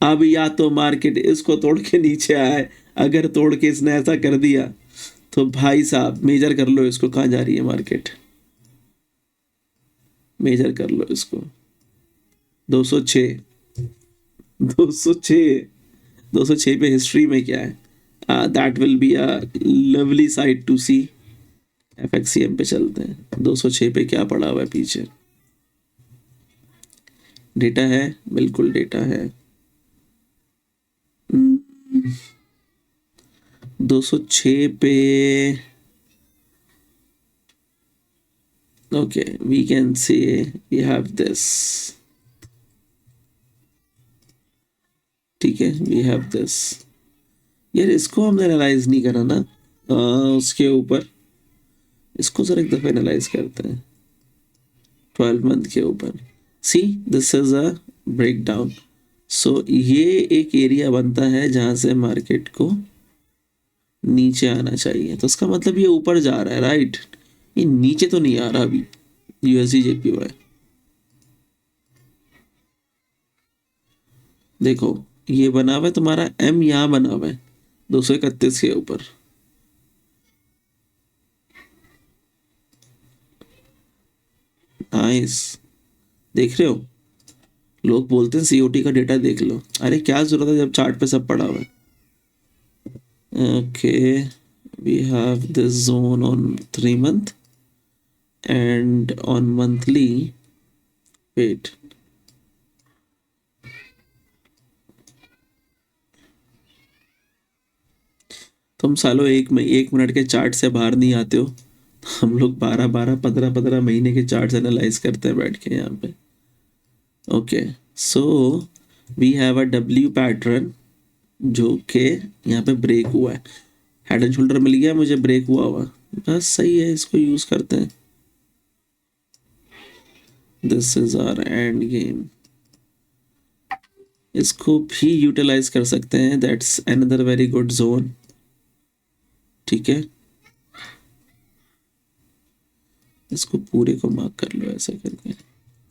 B: अब या तो मार्केट इसको तोड़ के नीचे आए, अगर तोड़ के इसने ऐसा कर दिया तो भाई साहब मेजर कर लो इसको, कहाँ जा रही है मार्केट। मेजर कर लो इसको, 206, 206, 206 पे हिस्ट्री में क्या है? That will be a lovely sight to see. FXCM पे चलते हैं, 206 पे क्या पड़ा हुआ है पीछे? डेटा है, बिल्कुल डेटा है। 206 पे okay, we can say we have this. ठीक है, वी हैव दिस। यार इसको हमने एनालाइज नहीं करा ना उसके ऊपर। इसको जरा एक दफा एनालाइज करते हैं 12 मंथ के ऊपर। See this is a break down. सो ये एक एरिया बनता है जहां से मार्केट को नीचे आना चाहिए। तो इसका मतलब ये ऊपर जा रहा है, राइट? ये नीचे तो नहीं आ रहा अभी यूएसडी जेपीवाई। देखो ये बना हुआ है तुम्हारा एम, यहाँ बना हुआ है 231 के ऊपर। नाइस, देख रहे हो? लोग बोलते हैं सीओटी का डेटा देख लो। अरे क्या जरूरत है जब चार्ट पे सब पड़ा हुआ है। Okay, we have this zone on 3 month and on monthly. Wait, तुम सालों एक मिनट के चार्ट से बाहर नहीं आते हो। हम लोग 12-12, 15-15 महीने के चार्ट एनालाइज करते हैं बैठ के यहाँ पे। Okay, so we have a W pattern जो कि यहाँ पे ब्रेक हुआ है। हेड एंड शोल्डर मिल गया मुझे, ब्रेक हुआ हुआ, बस सही है, इसको यूज करते हैं। This is our end game. इसको भी यूटिलाइज कर सकते हैं, that's another very good zone. ठीक है, इसको पूरे को मार्क कर लो ऐसा करके,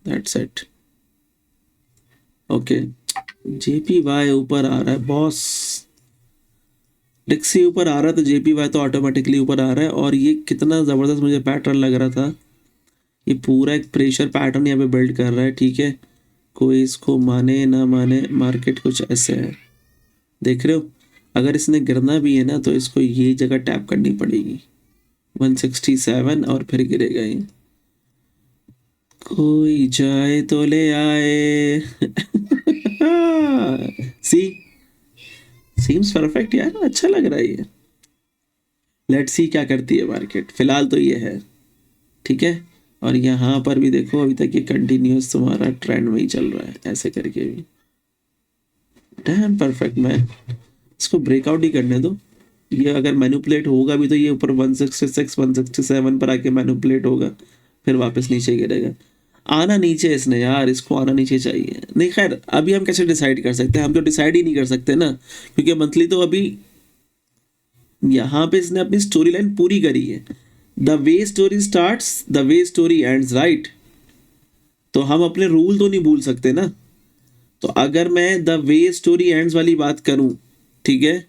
B: दैट्स इट। ओके, जेपीवाई ऊपर आ रहा है बॉस। डिक्सी ऊपर आ रहा है तो जेपीवाई तो ऑटोमेटिकली ऊपर आ रहा है। और ये कितना ज़बरदस्त मुझे पैटर्न लग रहा था। ये पूरा एक प्रेशर पैटर्न यहाँ पे बिल्ड कर रहा है। ठीक है, कोई इसको माने ना माने, मार्केट कुछ ऐसे है। देख रहे हो, अगर इसने गिरना भी है ना तो इसको ये जगह टैप करनी पड़ेगी 167 और फिर गिरेगा ये। कोई जाए तो ले आए। सी सीम्स परफेक्ट यार, अच्छा लग रहा है ये। लेट्स सी क्या करती है मार्केट। फिलहाल तो ये है, ठीक है। और यहाँ पर भी देखो अभी तक ये कंटिन्यूस तुम्हारा ट्रेंड में ही चल रहा है, ऐसे करके भी डैम परफेक्ट। मैं इसको ब्रेकआउट ही करने दो। ये अगर मैनिपुलेट होगा भी तो ये ऊपर 166 167 पर आके मैनिपुलेट होगा, फिर वापस नीचे गिरेगा। आना नीचे इसने यार, इसको आना नीचे चाहिए। नहीं खैर, अभी हम कैसे डिसाइड कर सकते हैं? हम तो डिसाइड ही नहीं कर सकते ना, क्योंकि मंथली तो अभी यहाँ पे इसने अपनी स्टोरी लाइन पूरी करी है। The way story starts the way story ends, right. तो हम अपने रूल तो नहीं भूल सकते ना। तो अगर मैं द वे स्टोरी एंड्स वाली बात करूं, ठीक है,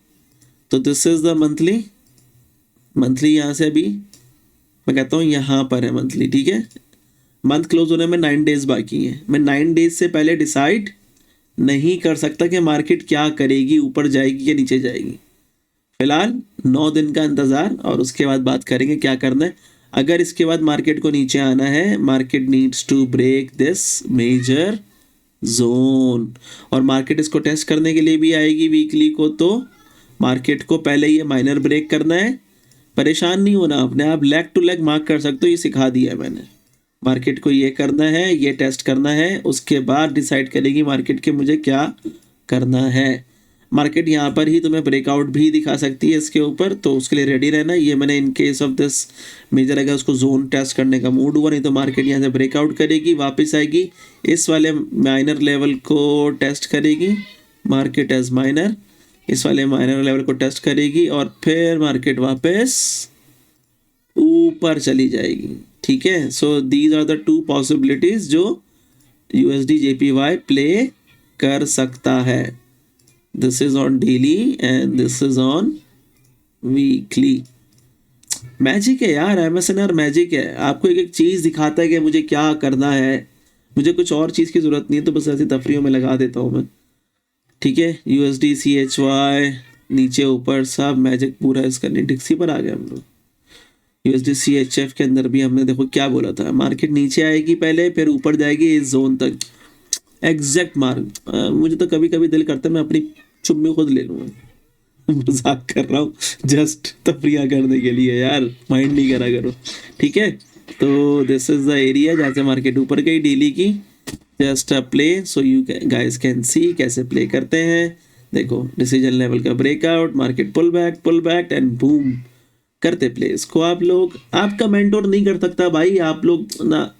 B: तो this is the monthly. Monthly यहाँ से अभी मैं कहता हूँ यहाँ पर है मंथली, ठीक है। मंथ क्लोज होने में 9 डेज बाकी हैं। मैं 9 डेज से पहले डिसाइड नहीं कर सकता कि मार्केट क्या करेगी, ऊपर जाएगी या नीचे जाएगी। फिलहाल 9 दिन का इंतज़ार, और उसके बाद बात करेंगे क्या करना है। अगर इसके बाद मार्केट को नीचे आना है, market needs to break this major zone, और मार्केट इसको टेस्ट करने के लिए भी आएगी वीकली को। तो मार्केट को पहले ये माइनर ब्रेक करना है। परेशान नहीं होना, अपने आप लेग टू लेग मार्क कर सकते हो, ये सिखा दिया है मैंने। मार्केट को ये करना है, ये टेस्ट करना है, उसके बाद डिसाइड करेगी मार्केट के मुझे क्या करना है। मार्केट यहाँ पर ही तुम्हें ब्रेकआउट भी दिखा सकती है इसके ऊपर, तो उसके लिए रेडी रहना। ये मैंने in case of this major अगर उसको जोन टेस्ट करने का मूड हुआ, नहीं तो मार्केट यहाँ से ब्रेकआउट करेगी, वापस आएगी, इस वाले माइनर लेवल को टेस्ट करेगी, मार्केट एज माइनर, इस वाले माइनर लेवल को टेस्ट करेगी, और फिर मार्केट वापस ऊपर चली जाएगी, ठीक है। So these are the 2 possibilities जो USD JPY प्ले कर सकता है। This is on daily and this is on weekly. Magic है यार, MSNR मैजिक है। आपको एक एक चीज़ दिखाता है कि मुझे क्या करना है, मुझे कुछ और चीज़ की ज़रूरत नहीं है, तो बस ऐसी तफरीयों में लगा देता हूँ मैं, ठीक है। USD CHY नीचे ऊपर सब मैजिक पूरा इसका। डिक्सी पर आ गए हम लोग। USD CHF के अंदर भी हमने देखो क्या बोला था, मार्केट नीचे आएगी पहले, फिर ऊपर जाएगी इस जोन तक, एग्जैक्ट मार्क। मुझे तो कभी कभी दिल करता है मैं अपनी चुम्मी खुद ले लूँगा। मजाक कर रहा हूँ, जस्ट तफरिया करने के लिए यार, माइंड नहीं करा करो, ठीक है। तो दिस इज द एरिया जहाँ से मार्केट ऊपर गई डेली की। Just a play so you guys can see कैसे प्ले करते हैं। देखो डिसीजन लेवल का breakout, market pull back and boom करते प्ले। इसको आप लोग, आपका मेंटोर नहीं कर सकता भाई, आप लोग ना,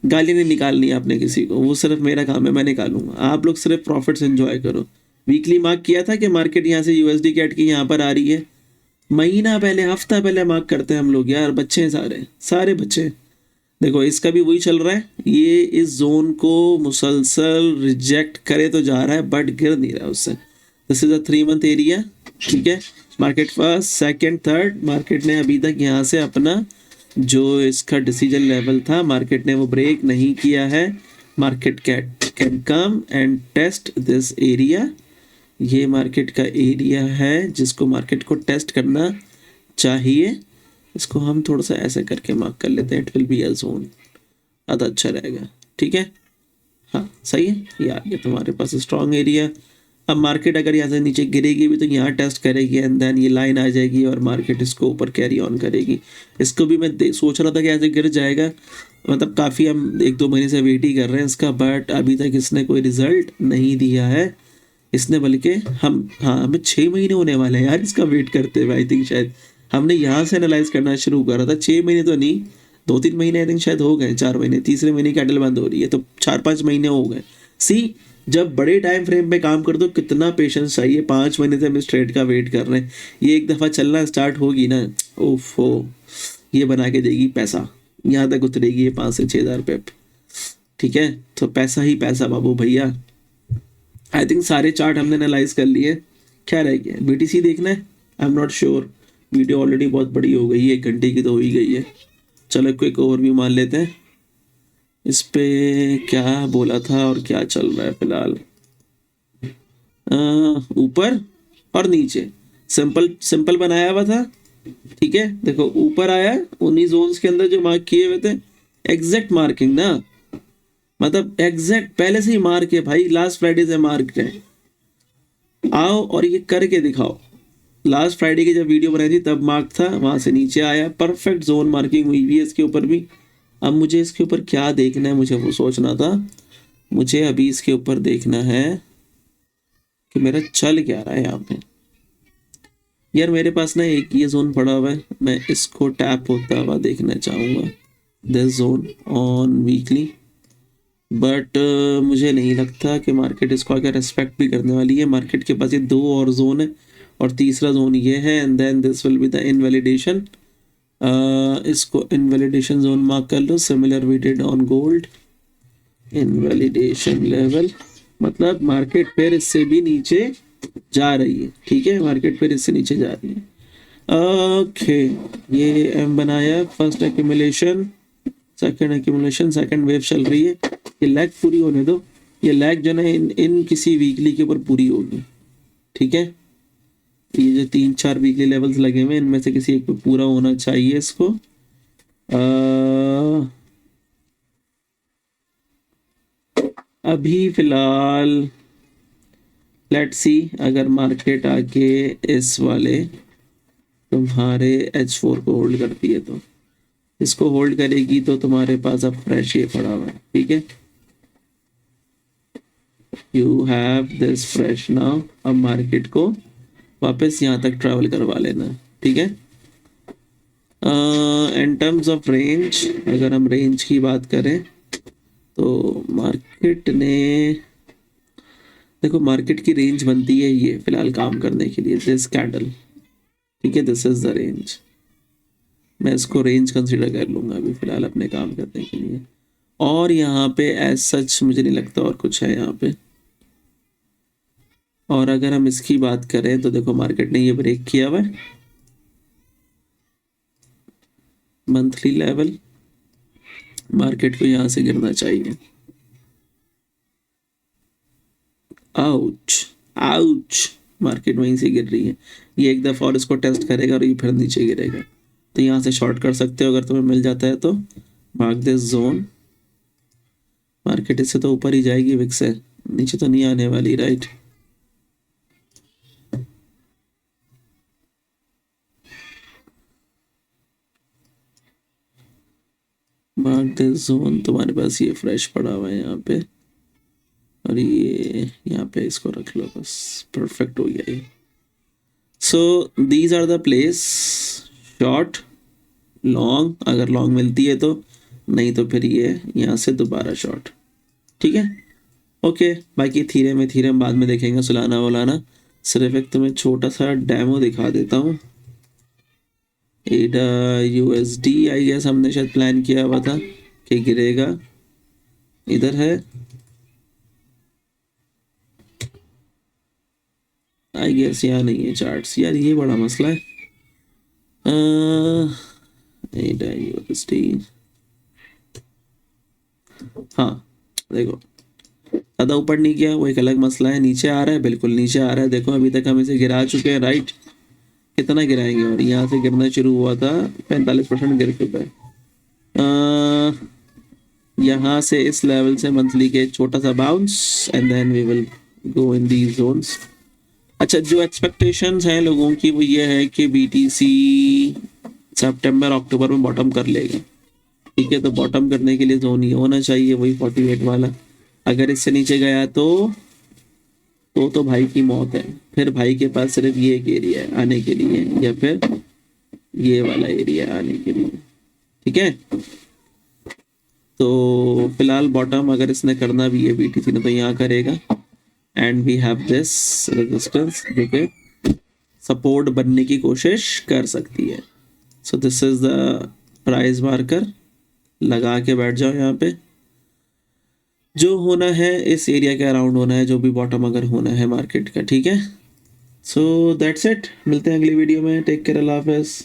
B: गाली नहीं निकालनी है आपने किसी को, वो सिर्फ मेरा काम है, मैं निकालूंगा। आप लोग सिर्फ प्रॉफिट्स एंजॉय करो। वीकली मार्क किया था कि मार्केट यहाँ से USD कैट की यहाँ पर आ रही है, महीना पहले, हफ्ता पहले मार्क करते हैं हम लोग यार, बच्चे हैं सारे बच्चे। देखो इसका भी वही चल रहा है, ये इस जोन को मुसलसल रिजेक्ट करे तो जा रहा है, बट गिर नहीं रहा उससे। This is a 3 month area, ठीक है। Market first second third, market ने अभी तक यहाँ से अपना जो इसका डिसीजन लेवल था, मार्केट ने वो ब्रेक नहीं किया है। Market can come and test this area. ये मार्केट का एरिया है जिसको मार्केट को टेस्ट करना चाहिए। इसको हम थोड़ा सा ऐसे करके मार्क कर लेते हैं, it will be a zone, ज़्यादा अच्छा रहेगा, ठीक है। हाँ सही है, ये आ गया तुम्हारे पास स्ट्रॉन्ग एरिया। अब मार्केट अगर यहाँ से नीचे गिरेगी भी तो यहाँ टेस्ट करेगी एंड देन ये लाइन आ जाएगी और मार्केट इसको ऊपर कैरी ऑन करेगी। इसको भी मैं सोच रहा था कि ऐसे गिर जाएगा, मतलब काफ़ी हम 1-2 महीने से वेट ही कर रहे हैं इसका, बट अभी तक इसने कोई रिजल्ट नहीं दिया है। इसने बल्कि हमें 6 महीने होने वाले हैं यार इसका वेट करते हुए। आई थिंक शायद हमने यहाँ से एनालाइज करना शुरू करा था, 6 महीने तो नहीं, 2-3 महीने आई थिंक शायद हो गए, 4 महीने, तीसरे महीने कैंडल बंद हो रही है तो 4-5 महीने हो गए। सी जब बड़े टाइम फ्रेम पे काम कर दो कितना पेशेंस चाहिए। 5 महीने से हम इस ट्रेड का वेट कर रहे हैं, ये एक दफ़ा चलना स्टार्ट होगी ना, ओफो, ये बना के देगी पैसा, यहाँ तक उतरेगी ये 5 से 6 हज़ार पिप, ठीक है। तो पैसा ही पैसा बाबू भैया। आई थिंक सारे चार्ट हमने एनालाइज कर लिए। क्या रह गया, BTC देखना है, I am not sure, video already बहुत बड़ी हो गई है, 1 घंटे की तो हो ही गई है। चलो क्विक ओवरव्यू मान लेते हैं, इस पे क्या बोला था और क्या चल रहा है फिलहाल। ऊपर और नीचे सिंपल बनाया हुआ था, ठीक है। देखो ऊपर आया, उन्हीं जोन्स के अंदर जो मार्क किए हुए थे, एग्जैक्ट मार्किंग ना, मतलब एग्जैक्ट पहले से ही मार्क है भाई, लास्ट फ्राइडे से मार्क है। आओ और ये करके दिखाओ। लास्ट फ्राइडे की जब वीडियो बनाई थी तब मार्क था, वहां से नीचे आया, परफेक्ट जोन मार्किंग हुई हुई है इसके ऊपर भी। अब मुझे इसके ऊपर क्या देखना है, मुझे वो सोचना था। मुझे अभी इसके ऊपर देखना है कि मेरा चल क्या रहा है यहाँ पे। यार मेरे पास ना एक ये जोन पड़ा हुआ है, मैं इसको टैप होता हुआ देखना चाहूँगा, this zone on weekly. But मुझे नहीं लगता कि मार्केट इसको आगे रेस्पेक्ट भी करने वाली है। मार्केट के पास ये दो और जोन है और तीसरा जोन ये है, and then this will be the invalidation. इसको इनवैलिडेशन जोन मार्क कर लो, similar we did on gold. Invalidation level मतलब मार्केट फिर इससे भी नीचे जा रही है, ठीक है, मार्केट फिर इससे नीचे जा रही है। ओके, ये एम बनाया, first accumulation, second accumulation, second wave चल रही है। ये लैग पूरी होने दो, ये लैग जो है इन किसी वीकली के ऊपर पूरी होगी, ठीक है। ये जो 3-4 वीकली लेवल्स लगे हुए इनमें से किसी एक पे पूरा होना चाहिए इसको। अभी फिलहाल लेट्स सी, अगर मार्केट आके इस वाले तुम्हारे H4 को होल्ड करती है तो, इसको होल्ड करेगी तो तुम्हारे पास अब फ्रेश ये पड़ा हुआ है, ठीक है। You have this fresh now. अब मार्केट को वापस यहाँ तक ट्रैवल करवा लेना, ठीक है। इन टर्म्स ऑफ रेंज, अगर हम रेंज की बात करें तो मार्केट ने, देखो मार्केट की रेंज बनती है ये फिलहाल काम करने के लिए, दिस कैंडल, ठीक है, दिस इज द रेंज। मैं इसको रेंज कंसीडर कर लूँगा अभी फ़िलहाल अपने काम करने के लिए। और यहाँ पे एज सच मुझे नहीं लगता और कुछ है यहाँ पे। और अगर हम इसकी बात करें तो देखो मार्केट ने ये ब्रेक किया हुआ है मंथली लेवल, मार्केट को यहाँ से गिरना चाहिए। आउच आउच, मार्केट वहीं से गिर रही है। ये एक दफ़ा और इसको टेस्ट करेगा और ये फिर नीचे गिरेगा, तो यहाँ से शॉर्ट कर सकते हो अगर तुम्हें मिल जाता है तो। मार्क दिस जोन, मार्केट इससे तो ऊपर ही जाएगी, विक्स से नीचे तो नहीं आने वाली, राइट। मार्क दिस जोन, तुम्हारे पास ये फ्रेश पड़ा हुआ है यहाँ पे, और ये यहाँ पे इसको रख लो बस, परफेक्ट हो गया ये। So these are the place, short long, अगर लॉन्ग मिलती है तो, नहीं तो फिर ये यहाँ से दोबारा शॉर्ट, ठीक है। ओके, बाकी थीरम बाद में देखेंगे, सुलाना वलाना। सिर्फ एक तुम्हें छोटा सा डेमो दिखा देता हूँ। एडा USD आई गेस हमने शायद प्लान किया हुआ था कि गिरेगा, इधर है आई गेस, यहाँ नहीं है चार्ट्स, यार ये बड़ा मसला है। एडा USD, हाँ देखो ज़्यादा ऊपर नहीं किया, वो एक अलग मसला है। नीचे आ रहा है, बिल्कुल नीचे आ रहा है, देखो अभी तक हम इसे गिरा चुके हैं, राइट। कितना गिराएंगे, और यहाँ से गिरना शुरू हुआ था, 45% गिर चुका है। यहाँ से इस लेवल से मंथली के छोटा सा bounce, and then we will go in these zones. अच्छा, जो एक्सपेक्टेशंस हैं लोगों की वो ये है कि BTC सितंबर अक्टूबर में बॉटम कर लेगा, ठीक है। तो बॉटम करने के लिए जोन ये होना चाहिए, वही 48 वाला। अगर इससे नीचे गया तो भाई की मौत है। फिर भाई के पास सिर्फ ये एक एरिया है आने के लिए, या फिर ये वाला एरिया आने के लिए, ठीक है। तो फिलहाल बॉटम अगर इसने करना भी है BTC ने तो यहाँ करेगा, and we have this resistance जो कि सपोर्ट बनने की कोशिश कर सकती है। So this is the price marker, लगा के बैठ जाओ यहाँ पे। जो होना है इस एरिया के अराउंड होना है, जो भी बॉटम अगर होना है मार्केट का, ठीक है। सो दैट्स इट, मिलते हैं अगली वीडियो में, टेक केयर, अल्लाह हाफिज़।